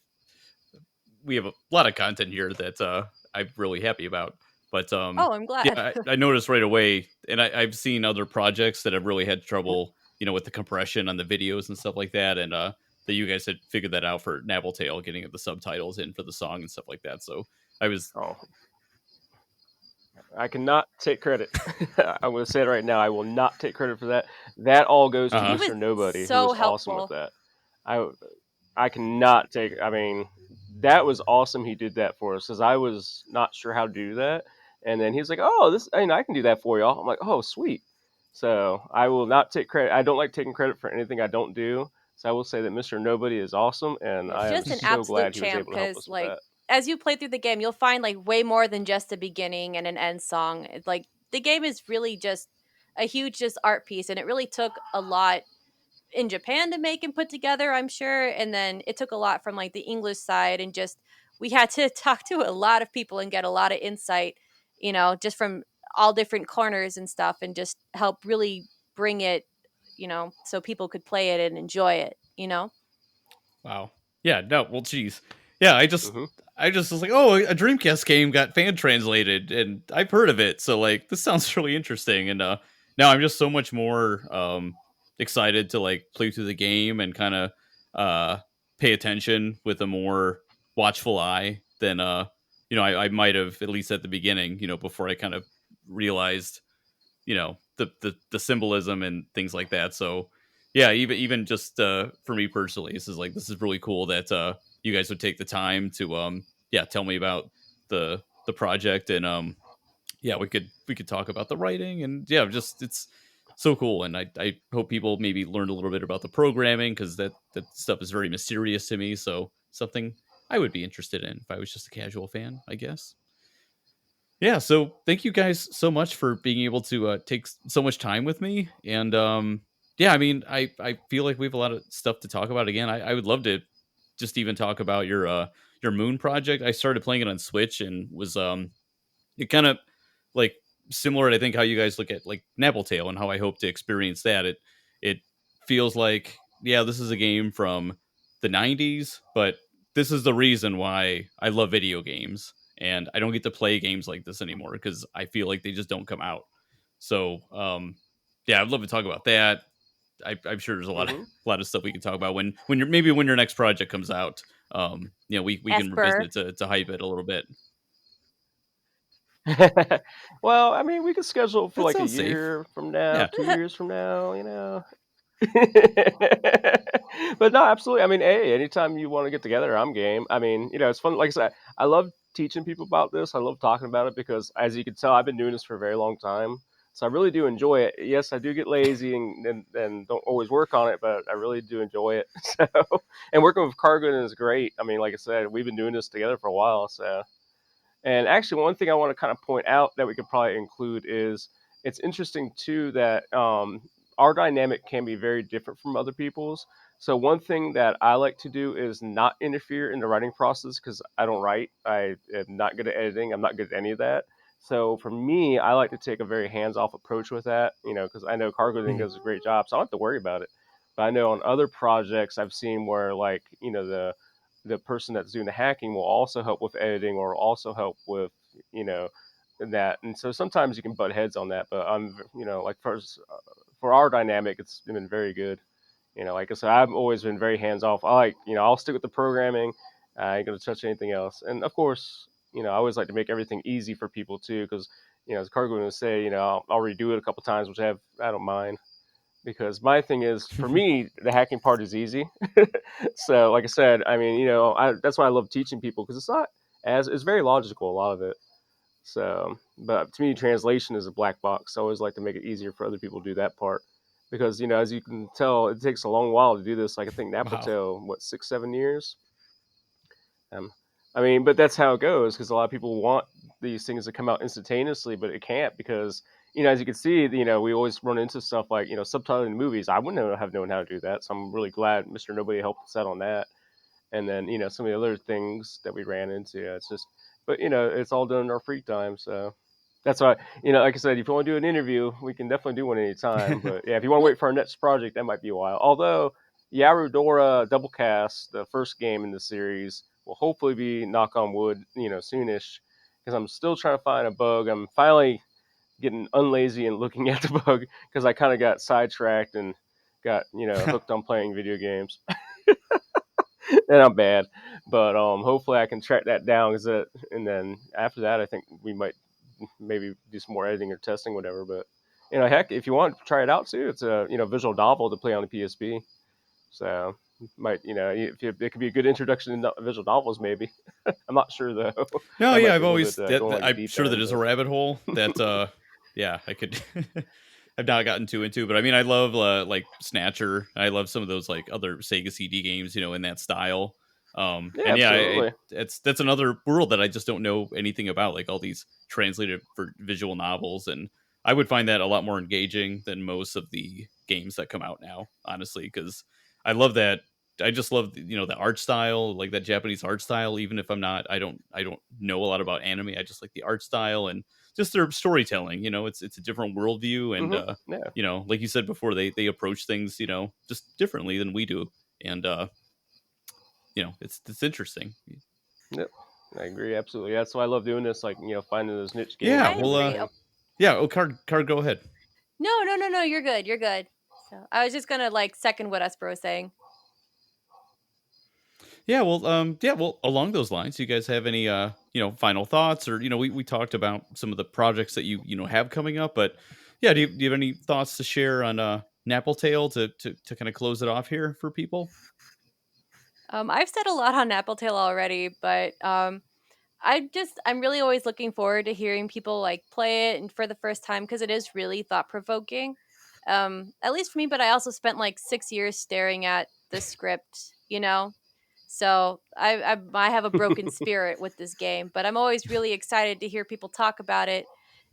we have a lot of content here that I'm really happy about. But Oh, I'm yeah, glad. I noticed right away, and I've seen other projects that have really had trouble, with the compression on the videos and stuff like that, and that you guys had figured that out for Napple Tale, getting the subtitles in for the song and stuff like that. So I was, Oh, I cannot take credit. I'm going to say it right now. I will not take credit for that. That all goes to He uh was Mr. Nobody, who so was awesome with helpful. that. I I cannot take. I mean, that was awesome. He did that for us because I was not sure how to do that, and then he was like, "Oh, this, I can do that for y'all." I'm like, "Oh, sweet." So I will not take credit. I don't like taking credit for anything I don't do. So I will say that Mr. Nobody is awesome, and Yeah, I am just an so absolute glad he was champ able to help because, us with like, that. as you play through the game, you'll find like way more than just a beginning and an end song. It's like the game is really just a huge just art piece, and it really took a lot in Japan to make and put together, I'm sure. And then it took a lot from like the English side, and just we had to talk to a lot of people and get a lot of insight, just from all different corners and stuff, and just help really bring it, so people could play it and enjoy it. wow, yeah, no, well, geez, yeah, Hmm. I just was like, oh, a Dreamcast game got fan translated, and I've heard of it, so like this sounds really interesting, and now I'm just so much more excited to like play through the game and kind of uh pay attention with a more watchful eye than I might have, at least at the beginning, before I kind of realized the symbolism and things like that. So yeah, even just for me personally, this is really cool that you guys would take the time to yeah, tell me about the project, and yeah, we could talk about the writing, and yeah, just it's so cool, and I hope people maybe learned a little bit about the programming, because that stuff is very mysterious to me, so something I would be interested in if I was just a casual fan, I guess. Yeah, so thank you guys so much for being able to take so much time with me, and yeah, I mean, I feel like we have a lot of stuff to talk about again. I would love to just even talk about your Moon project. I started playing it on Switch and was it kind of like similar to, I think, how you guys look at like Napple Tale and how I hope to experience that. It feels like, yeah, this is a game from the 90s, but this is the reason why I love video games, and I don't get to play games like this anymore because I feel like they just don't come out. So yeah, I'd love to talk about that. I'm sure there's Hmm. a lot of stuff we can talk about when you're maybe when your next project comes out. We can revisit Esper. it to hype it a little bit. Well, I mean, we could schedule for That like a sounds safe. year from now, Yeah. 2 years from now, But no, absolutely. I mean, hey, anytime you want to get together, I'm game. I mean, it's fun. Like I said, I love teaching people about this. I love talking about it because, as you can tell, I've been doing this for a very long time. So I really do enjoy it. Yes, I do get lazy and don't always work on it, but I really do enjoy it. So, and working with Cargodin is great. I mean, like I said, we've been doing this together for a while. So, and actually, one thing I want to kind of point out that we could probably include is it's interesting too that our dynamic can be very different from other people's. So one thing that I like to do is not interfere in the writing process because I don't write. I am not good at editing. I'm not good at any of that. So for me, I like to take a very hands-off approach with that. Because I know Cargo Mhm. does a great job, so I don't have to worry about it. But I know on other projects I've seen where like the person that's doing the hacking will also help with editing or also help with you know that, and so sometimes you can butt heads on that, but I'm like for our dynamic it's been very good. Like I said, I've always been very hands off. I like, I'll stick with the programming. I ain't gonna touch anything else, and of course, I always like to make everything easy for people too, because as Cargo would say, I'll redo it a couple times, which I don't mind, because my thing is, for me, the hacking part is easy. So, like I said, I mean, that's why I love teaching people, because it's very logical, a lot of it. So, but to me, translation is a black box. So I always like to make it easier for other people to do that part, because as you can tell, it takes a long while to do this. Like I think Wow. Napple, what, 6, 7 years. Um, I mean, but that's how it goes, because a lot of people want these things to come out instantaneously, but it can't, because as you can see, we always run into stuff like subtitling movies. I wouldn't have known how to do that, so I'm really glad Mr. Nobody helped us out on that. And then some of the other things that we ran into. It's just, but it's all done in our free time, so that's why like I said, if you want to do an interview, we can definitely do one anytime. But yeah, if you want to Well, wait for our next project, that might be a while. Although Yarudora Doublecast, the first game in the series, will hopefully be, knock on wood, soonish, because I'm still trying to find a bug. I'm finally getting unlazy and looking at the bug, because I kind of got sidetracked and got hooked on playing video games. And I'm bad, but hopefully I can track that down. And then after that, I think we might maybe do some more editing or testing, whatever. But heck, if you want to try it out too, it's a visual novel to play on the PSP. So might if it could be a good introduction to visual novels, maybe. I'm not sure though. No, That yeah, might be I've a little bit always going like I'm deep sure that end, is a but rabbit hole that yeah, I could I've not gotten too into, but I mean I love like Snatcher. I love some of those like other Sega CD games, in that style. yeah, And yeah, absolutely. that's another world that I just don't know anything about, like all these translated for visual novels, and I would find that a lot more engaging than most of the games that come out now, honestly, because I love that I just love the art style, like that Japanese art style. Even if I don't know a lot about anime, I just like the art style and just their storytelling. It's a different worldview, and Yeah. like you said before, they approach things just differently than we do, and it's interesting. Yep. I agree absolutely. That's why I love doing this. Like finding those niche games Yeah, I and doing well, this agree. thing. yeah. Oh, card, go ahead. No, no, no, no. You're good. You're good. So I was just gonna like second what Esper was saying. Yeah, well, along those lines, you guys have any final thoughts, or we talked about some of the projects that you have coming up, but yeah, do you have any thoughts to share on Napple Tale to kind of close it off here for people? I've said a lot on Appletail already, but I'm really always looking forward to hearing people like play it and for the first time, because it is really thought provoking. At least for me, but I also spent like 6 years staring at the script, So I have a broken spirit with this game, but I'm always really excited to hear people talk about it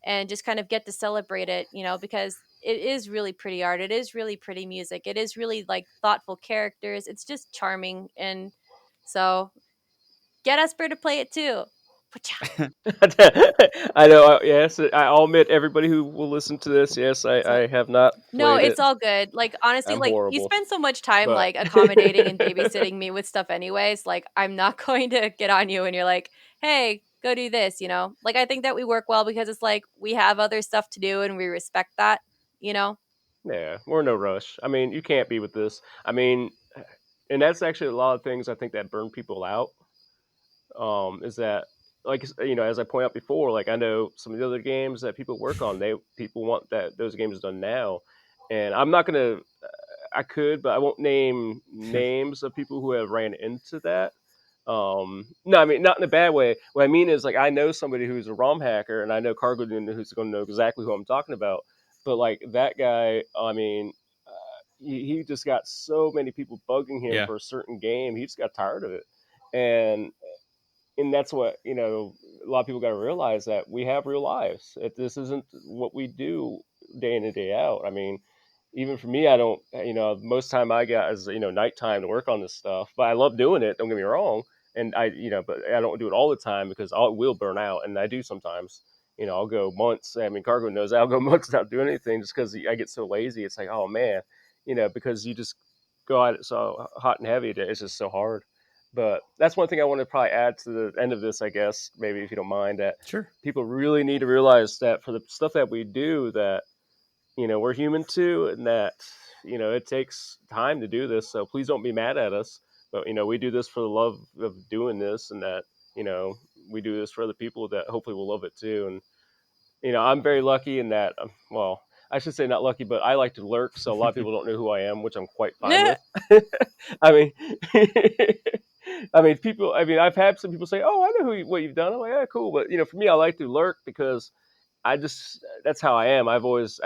and just kind of get to celebrate it, because it is really pretty art. It is really pretty music. It is really like thoughtful characters. It's just charming, and so get Esper to play it too. Pacha. I know. Yes, I'll admit, everybody who will listen to this, yes, So I have not no, played it. it's all good. Like honestly, I'm like you horrible, spend so much time but like accommodating and babysitting me with stuff anyways. Like I'm not going to get on you and you're like, "Hey, go do this." Like I think that we work well because it's like we have other stuff to do and we respect that, you know? Yeah, we're in no rush. I mean, you can't be with this. I mean, and that's actually a lot of things I think that burn people out. Is that like as I point out before, like I know some of the other games that people work on, they people want that those games done now, and I'm not gonna. I could, but I won't name names of people who have ran into that. No, I mean not in a bad way. What I mean is like I know somebody who's a ROM hacker, and I know Cargodin who's going to know exactly who I'm talking about. But like that guy, I mean, he just got so many people bugging him Yeah, for a certain game. He just got tired of it, and that's what a lot of people got to realize that we have real lives. This isn't what we do day in and day out. I mean, even for me, I don't. Most time I got is nighttime to work on this stuff, but I love doing it. Don't get me wrong, and but I don't do it all the time because I will burn out, and I do sometimes. I'll go months. I mean, Cargo knows I'll go months without doing anything just because I get so lazy. It's like, oh man, because you just go at it so hot and heavy. It's just so hard. But that's one thing I want to probably add to the end of this, I guess, maybe if you don't mind, that sure. people really need to realize that for the stuff that we do, that we're human too, and that it takes time to do this. So please don't be mad at us. But we do this for the love of doing this, and that we do this for other people that hopefully will love it too. And I'm very lucky in that. Well, I should say not lucky, but I like to lurk, so a lot of people don't know who I am, which I'm quite fine with. I mean, I mean, people. I mean, I've had some people say, "Oh, I know what you've done." I'm like, "Yeah, cool," but for me, I like to lurk because I just that's how I am. I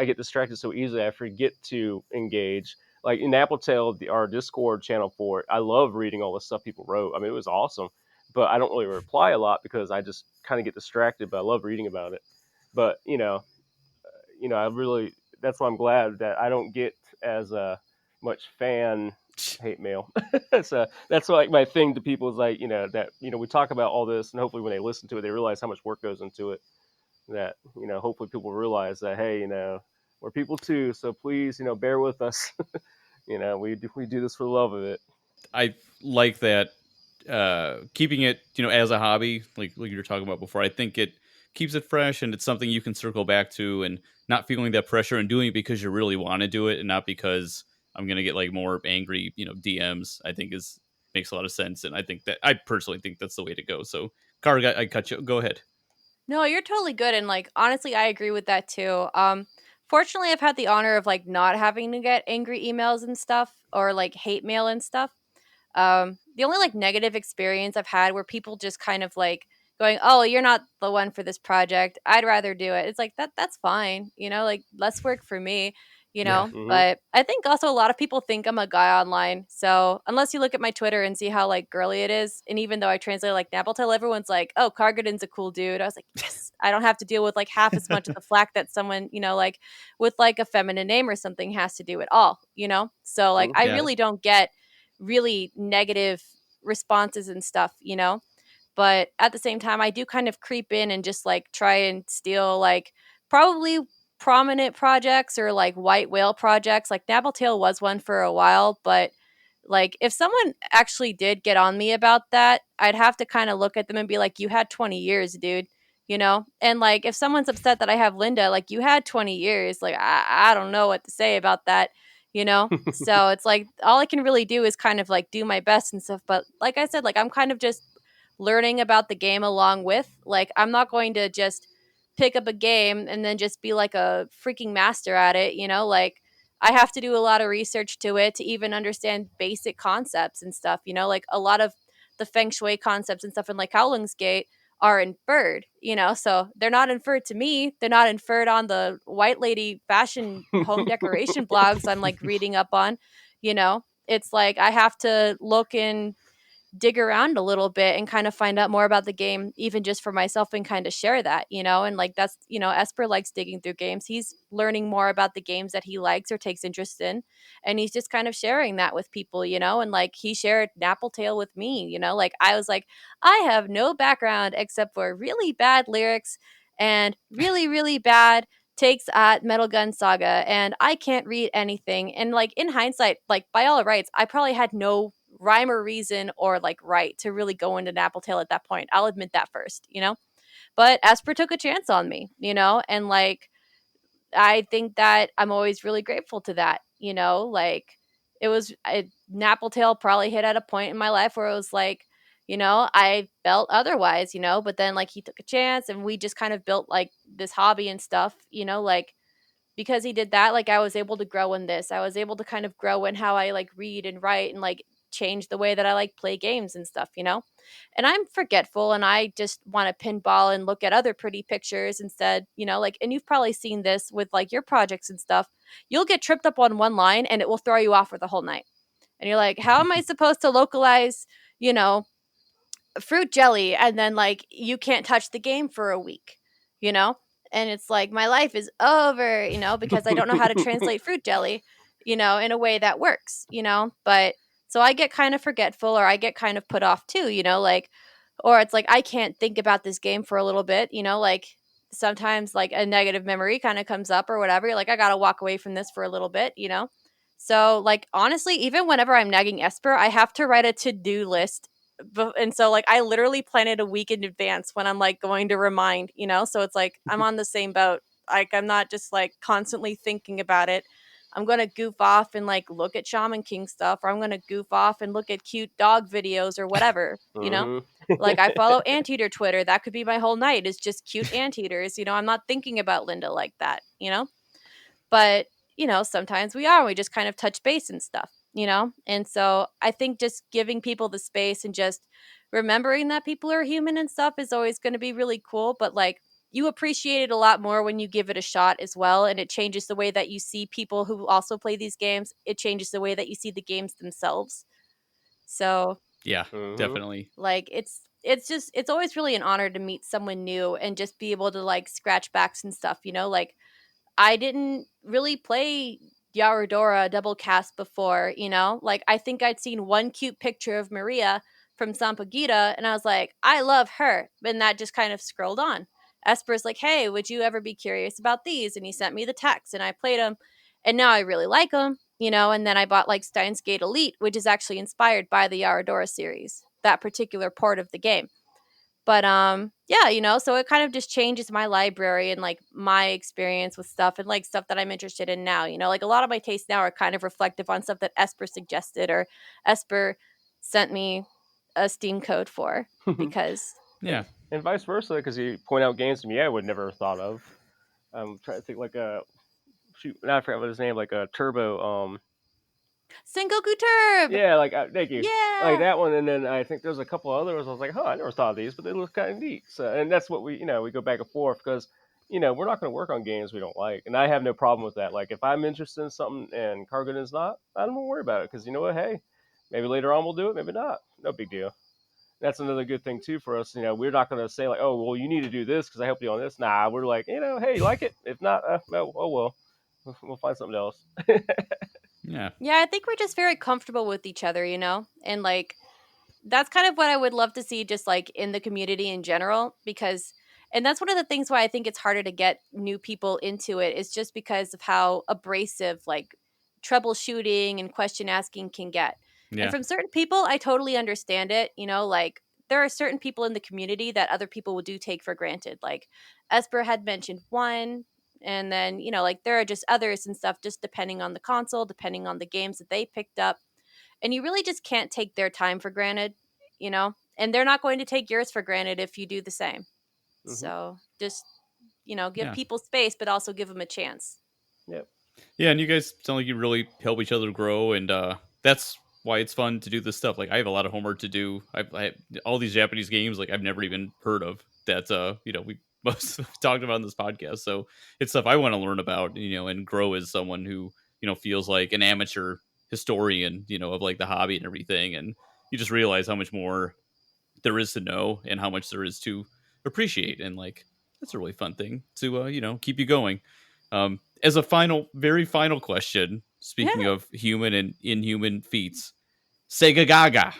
get distracted so easily. I forget to engage. Like in Appletail, our Discord channel for it, I love reading all the stuff people wrote. I mean, it was awesome, but I don't really reply a lot because I just kind of get distracted. But I love reading about it. But I really that's why I'm glad that I don't get as much fan hate mail. So that's like my thing to people is like that we talk about all this, and hopefully when they listen to it, they realize how much work goes into it. That hopefully people realize that hey, we're people too, so please bear with us. We do this for the love of it. I like that, keeping it, as a hobby, like you were talking about before. I think it keeps it fresh, and it's something you can circle back to, and not feeling that pressure and doing it because you really want to do it, and not because I'm gonna get like more angry, DMs. I think is makes a lot of sense, and I personally think that's the way to go. So, Car, I cut you. Go ahead. No, you're totally good, and, like, honestly, I agree with that too. Fortunately, I've had the honor of, like, not having to get angry emails and stuff or, like, hate mail and stuff. The only, like, negative experience I've had where people just kind of, like, going, "Oh, you're not the one for this project. I'd rather do it." It's like, that's fine, like, less work for me, Yeah, Hmm. But I think also a lot of people think I'm a guy online, so unless you look at my Twitter and see how, like, girly it is, and even though I translate, like, Napple, everyone's like, "Oh, Cargodin's a cool dude." I was like, "Yes, I don't have to deal with, like, half as much of the flack that someone, like, with, like, a feminine name or something has to do at all?" So, like, I yeah. really don't get really negative responses and stuff. But at the same time, I do kind of creep in and just like try and steal like probably prominent projects or like white whale projects. Like Nappletail was one for a while, but like if someone actually did get on me about that, I'd have to kind of look at them and be like, "You had 20 years, dude." And like if someone's upset that I have Linda, like you had 20 years, like I don't know what to say about that. So it's like all I can really do is kind of like do my best and stuff. But like I said, like I'm kind of just learning about the game along with. Like I'm not going to just pick up a game and then just be like a freaking master at it. Like I have to do a lot of research to it to even understand basic concepts and stuff. Like a lot of the feng shui concepts and stuff in like Howling's Gate are inferred. So they're not inferred to me. They're not inferred on the white lady fashion home decoration blogs I'm like reading up on. It's like I have to look and dig around a little bit and kind of find out more about the game, even just for myself, and kind of share that. And like Esper likes digging through games. He's learning more about the games that he likes or takes interest in. And he's just kind of sharing that with people. And like he shared Nappletail with me. Like I was like, I have no background except for really bad lyrics and really, really bad takes at Metal Gun Saga, and I can't read anything. And like in hindsight, like by all rights, I probably had no rhyme or reason or like right to really go into Nappletail at that point. I'll admit that first. But Esper took a chance on me, and like I think that I'm always really grateful to that, like Napple Tail probably hit at a point in my life where it was like, I felt otherwise, but then like he took a chance and we just kind of built like this hobby and stuff, like because he did that, like I was able to grow in this. I was able to kind of grow in how I like read and write and like change the way that I like play games and stuff. And I'm forgetful and I just want to pinball and look at other pretty pictures instead, like and you've probably seen this with like your projects and stuff. You'll get tripped up on one line and it will throw you off for the whole night. And you're like, how am I supposed to localize, you know, fruit jelly and then like you can't touch the game for a week, you know? And it's like my life is over, because I don't know how to translate fruit jelly, in a way that works. But so I get kind of forgetful or I get kind of put off too, like or it's like I can't think about this game for a little bit, like sometimes like a negative memory kind of comes up or whatever. You're like I got to walk away from this for a little bit. So like honestly, even whenever I'm nagging Esper, I have to write a to-do list and so like I literally plan it a week in advance when I'm like going to remind. So it's like I'm on the same boat. Like I'm not just like constantly thinking about it. I'm gonna goof off and like look at Shaman King stuff, or I'm gonna goof off and look at cute dog videos or whatever. Hmm. Like I follow Anteater Twitter. That could be my whole night is just cute anteaters. I'm not thinking about Linda like that. But, sometimes we are. We just kind of touch base and stuff. And so I think just giving people the space and just remembering that people are human and stuff is always going to be really cool. But like, you appreciate it a lot more when you give it a shot as well. And it changes the way that you see people who also play these games. It changes the way that you see the games themselves. So, Yeah, Hmm. definitely. like, it's always really an honor to meet someone new and just be able to like scratch backs and stuff. Like, I didn't really play Yaradora double cast before. Like I think I'd seen one cute picture of Maria from Sampagita and I was like, I love her. And that just kind of scrolled on. Esper's like, hey, would you ever be curious about these? And he sent me the text and I played them and now I really like them. And then I bought like Steins Gate Elite, which is actually inspired by the Yaradora series, that particular part of the game. But yeah, so it kind of just changes my library and like my experience with stuff and like stuff that I'm interested in now. Like a lot of my tastes now are kind of reflective on stuff that Esper suggested or Esper sent me a Steam code for because Yeah. And vice versa, because you point out games to me I would never have thought of. I'm trying to think like a shoot. Now I forgot what his name, like a Turbo. Sengoku Turb. Yeah, like thank you, like Yeah. that one. And then I think there's a couple others. I was like, huh, I never thought of these, but they look kind of neat. So, and that's what we go back and forth because we're not going to work on games we don't like, and I have no problem with that. Like if I'm interested in something and Cargodin's not, I don't worry about it because you know what, hey, maybe later on we'll do it, maybe not, no big deal. That's another good thing too for us. We're not going to say like, oh, well, you need to do this because I helped you on this. Nah, we're like, hey, you like it? If not, oh well, we'll find something else. Yeah. Yeah, I think we're just very comfortable with each other. And like that's kind of what I would love to see just like in the community in general because and that's one of the things why I think it's harder to get new people into it is just because of how abrasive like troubleshooting and question asking can get. And Yeah. from certain people, I totally understand it, like there are certain people in the community that other people would do take for granted. Like Esper had mentioned one and then, like there are just others and stuff just depending on the console, depending on the games that they picked up and you really just can't take their time for granted. And they're not going to take yours for granted if you do the same. Hmm. So just, give Yeah. people space, but also give them a chance. Yep. Yeah, and you guys sound like you really help each other grow, and that's why it's fun to do this stuff. Like, I have a lot of homework to do. I all these Japanese games, like I've never even heard of. That we most talked about in this podcast. So it's stuff I want to learn about, and grow as someone who feels like an amateur historian, of like the hobby and everything. And you just realize how much more there is to know and how much there is to appreciate, and like that's a really fun thing to keep you going. As a very final question, speaking Yeah. of human and inhuman feats, Sega Gaga.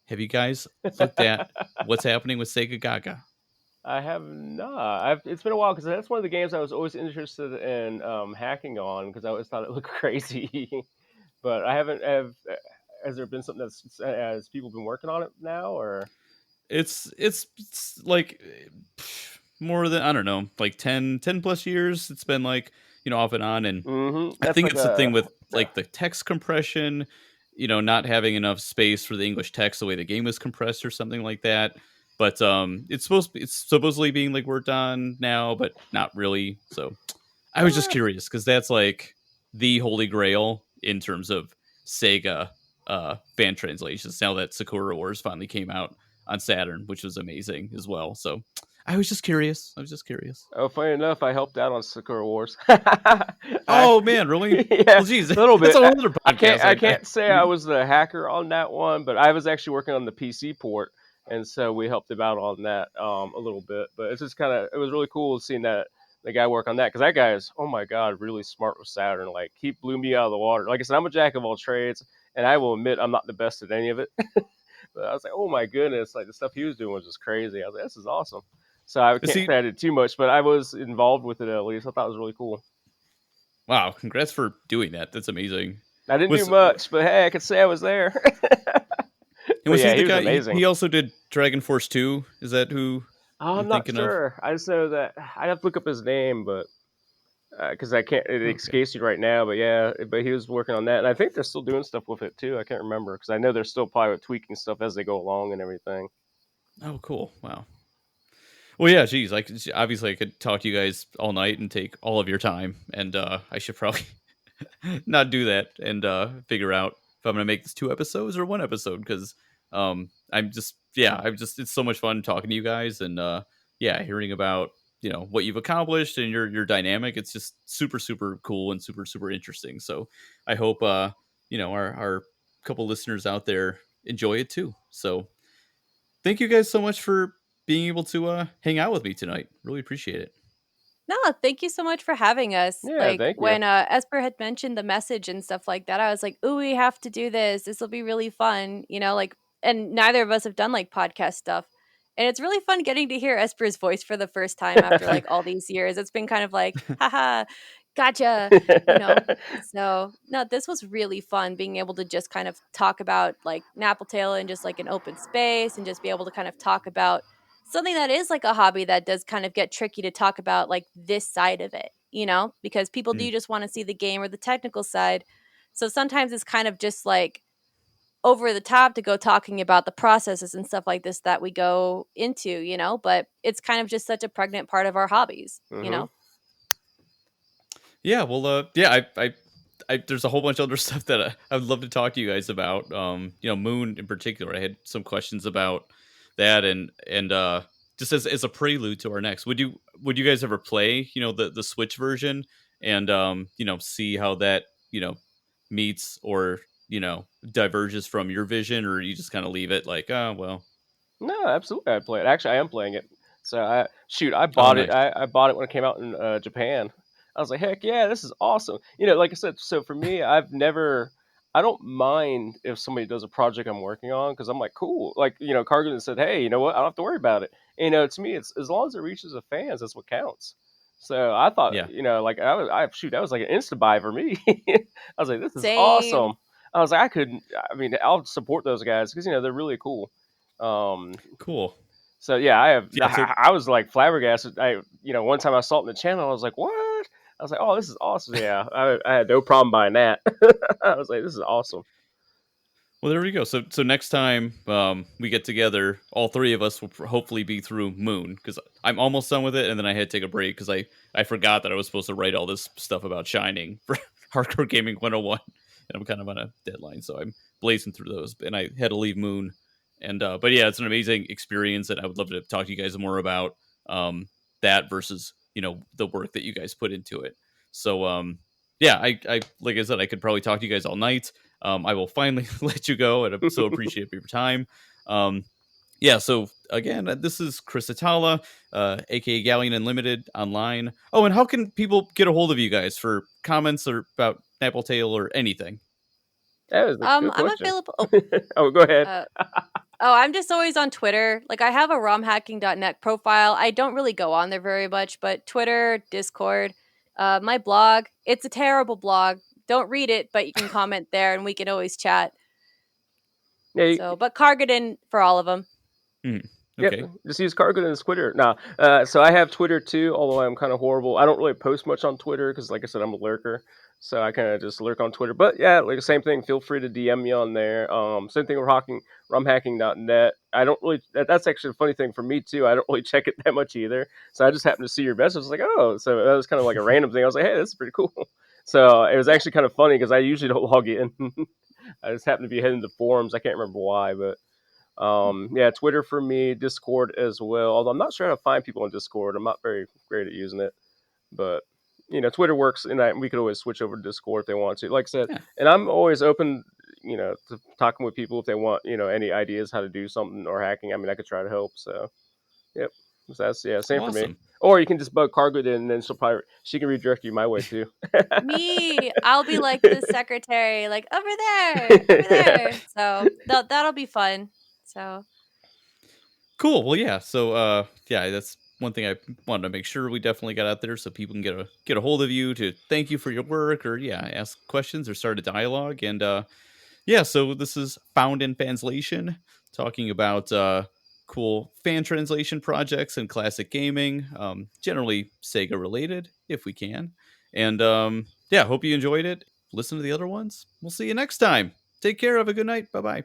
Have you guys looked at what's happening with Sega Gaga? I have not. It's been a while because that's one of the games I was always interested in hacking on because I always thought it looked crazy. But I haven't. Has there been something that's has people been working on it now or? It's like more than, I don't know, like 10 plus years. It's been like off and on. And I That's think like it's the thing a with yeah. like the text compression, not having enough space for the English text the way the game is compressed or something like that. But it's supposedly being like worked on now, but not really. So I was just Uh, curious because that's like the holy grail in terms of Sega fan translations. Now that Sakura Wars finally came out on Saturn, which was amazing as well. So I was just curious. I was just curious. oh, funny enough, I helped out on Sakura Wars. I, Oh man, really? yeah, Well, geez, a little that's bit. a whole other I can't podcast. I can't say I was the hacker on that one, but I was actually working on the PC port, and so we helped him out on that a little bit. But it's just it was really cool seeing that the guy work on that because that guy is, oh my god, really smart with Saturn. Like he blew me out of the water. Like I said, I'm a jack of all trades, and I will admit I'm not the best at any of it. But I was like, oh my goodness, like the stuff he was doing was just crazy. I was like, this is awesome. So I can't See, say I did too much, but I was involved with it at least. I thought it was really cool. wow, congrats for doing that. That's amazing. I didn't do Was much, but hey, I could say I was there. and But was he yeah, the he was guy? amazing. He also did Dragon Force 2. Is that who I'm I'm not thinking of? sure. I just know that I'd have to look up his name, but because I can't, it Okay. escapes me right now. But yeah, but he was working on that, and I think they're still doing stuff with it too. I can't remember because I know they're still probably tweaking stuff as they go along and everything. Oh, cool. Wow. Well, yeah, geez, obviously I could talk to you guys all night and take all of your time, and I should probably not do that and figure out if I'm gonna make this 2 episodes or 1 episode because I'm just it's so much fun talking to you guys and yeah, hearing about what you've accomplished and your dynamic. It's just super super cool and super super interesting. So I hope our couple listeners out there enjoy it too. So thank you guys so much for being able to hang out with me tonight. Really appreciate it. No, thank you so much for having us. Yeah, Like thank you. when Esper had mentioned the message and stuff like that, I was like, "Ooh, we have to do this. This will be really fun." Like, and neither of us have done like podcast stuff. And it's really fun getting to hear Esper's voice for the first time after like all these years. It's been kind of like, haha, gotcha, you know. So, no, this was really fun being able to just kind of talk about like Napple Tale in just like an open space and just be able to kind of talk about something that is like a hobby that does kind of get tricky to talk about like this side of it, because people Mm. do just want to see the game or the technical side. So sometimes it's kind of just like over the top to go talking about the processes and stuff like this that we go into, but it's kind of just such a pregnant part of our hobbies. hmm Yeah, well, yeah, there's a whole bunch of other stuff that I would love to talk to you guys about. Moon in particular. I had some questions about that, and just as a prelude to our next, would you guys ever play, the Switch version, and see how that meets or diverges from your vision, or you just kind of leave it like, oh well, No, absolutely, I'd play it. Actually, I am playing it. So I oh bought it. nice, I bought it when it came out in Japan. I was like, heck yeah, this is awesome. Like I said, so for me, I don't mind if somebody does a project I'm working on because I'm like, cool. Like, Cargodin said, hey, you know what? I don't have to worry about it. To me, it's as long as it reaches the fans, that's what counts. So I thought, yeah, like that was like an insta buy for me. I was like, this is Same. awesome. I was like, I mean, I'll support those guys because they're really cool. Um, cool, so yeah, yeah. So I was like flabbergasted. One time I saw it in the channel, I was like, what? I was like, oh, this is awesome. Yeah, I had no problem buying that. I was like, this is awesome. well, there we go. So next time we get together, all three of us will hopefully be through Moon because I'm almost done with it, and then I had to take a break because I forgot that I was supposed to write all this stuff about Shining for Hardcore Gaming 101, and I'm kind of on a deadline, so I'm blazing through those, and I had to leave Moon, and but yeah, it's an amazing experience, and I would love to talk to you guys more about that versus the work that you guys put into it. So yeah, I like I said, I could probably talk to you guys all night. I will finally let you go, and I so appreciate your time. Um, yeah, so again, this is Chris Atala, aka Galleon Unlimited online. Oh, and how can people get a hold of you guys for comments or about Napple Tale or anything? That was a good I'm question. available. Oh, Oh, go ahead. uh, I'm just always on Twitter. Like I have a romhacking.net profile. I don't really go on there very much, but Twitter, Discord, my blog. It's a terrible blog. Don't read it, but you can comment there and we can always chat. Yeah, So, but Cargodin for all of them. Hmm. Yep, Okay. just use Cargodin as Twitter. Nah, so I have Twitter too, although I'm kind of horrible. I don't really post much on Twitter because, like I said, I'm a lurker. So I kind of just lurk on Twitter. But yeah, like the same thing. Feel free to DM me on there. Same thing with rumhacking.net. I don't really. That's actually a funny thing for me too. I don't really check it that much either. So I just happened to see your message. I was like, oh, so that was kind of like a random thing. I was like, hey, this is pretty cool. So it was Yeah. actually kind of funny because I usually don't log in. I just happened to be heading to forums. I can't remember why, but yeah, Twitter for me, Discord as well. Although I'm not sure how to find people on Discord. I'm not very great at using it, but Twitter works, and we could always switch over to Discord if they want to. Like I said, Yeah. and I'm always open, to talking with people if they want, any ideas how to do something or hacking. I mean, I could try to help. So, yep, so that's yeah, same for me. Awesome. Or you can just bug Cargood and then she can redirect you my way too. Me, I'll be like the secretary, like over Yeah. there. So that'll be fun. So Cool. Well, yeah. So, yeah, that's one thing I wanted to make sure we definitely got out there so people can get a hold of you to thank you for your work, or yeah, ask questions or start a dialogue. And yeah, so this is Found in Translation, talking about cool fan translation projects and classic gaming, generally Sega related if we can. And yeah, hope you enjoyed it. Listen to the other ones. We'll see you next time. Take care. Have a good night. Bye bye.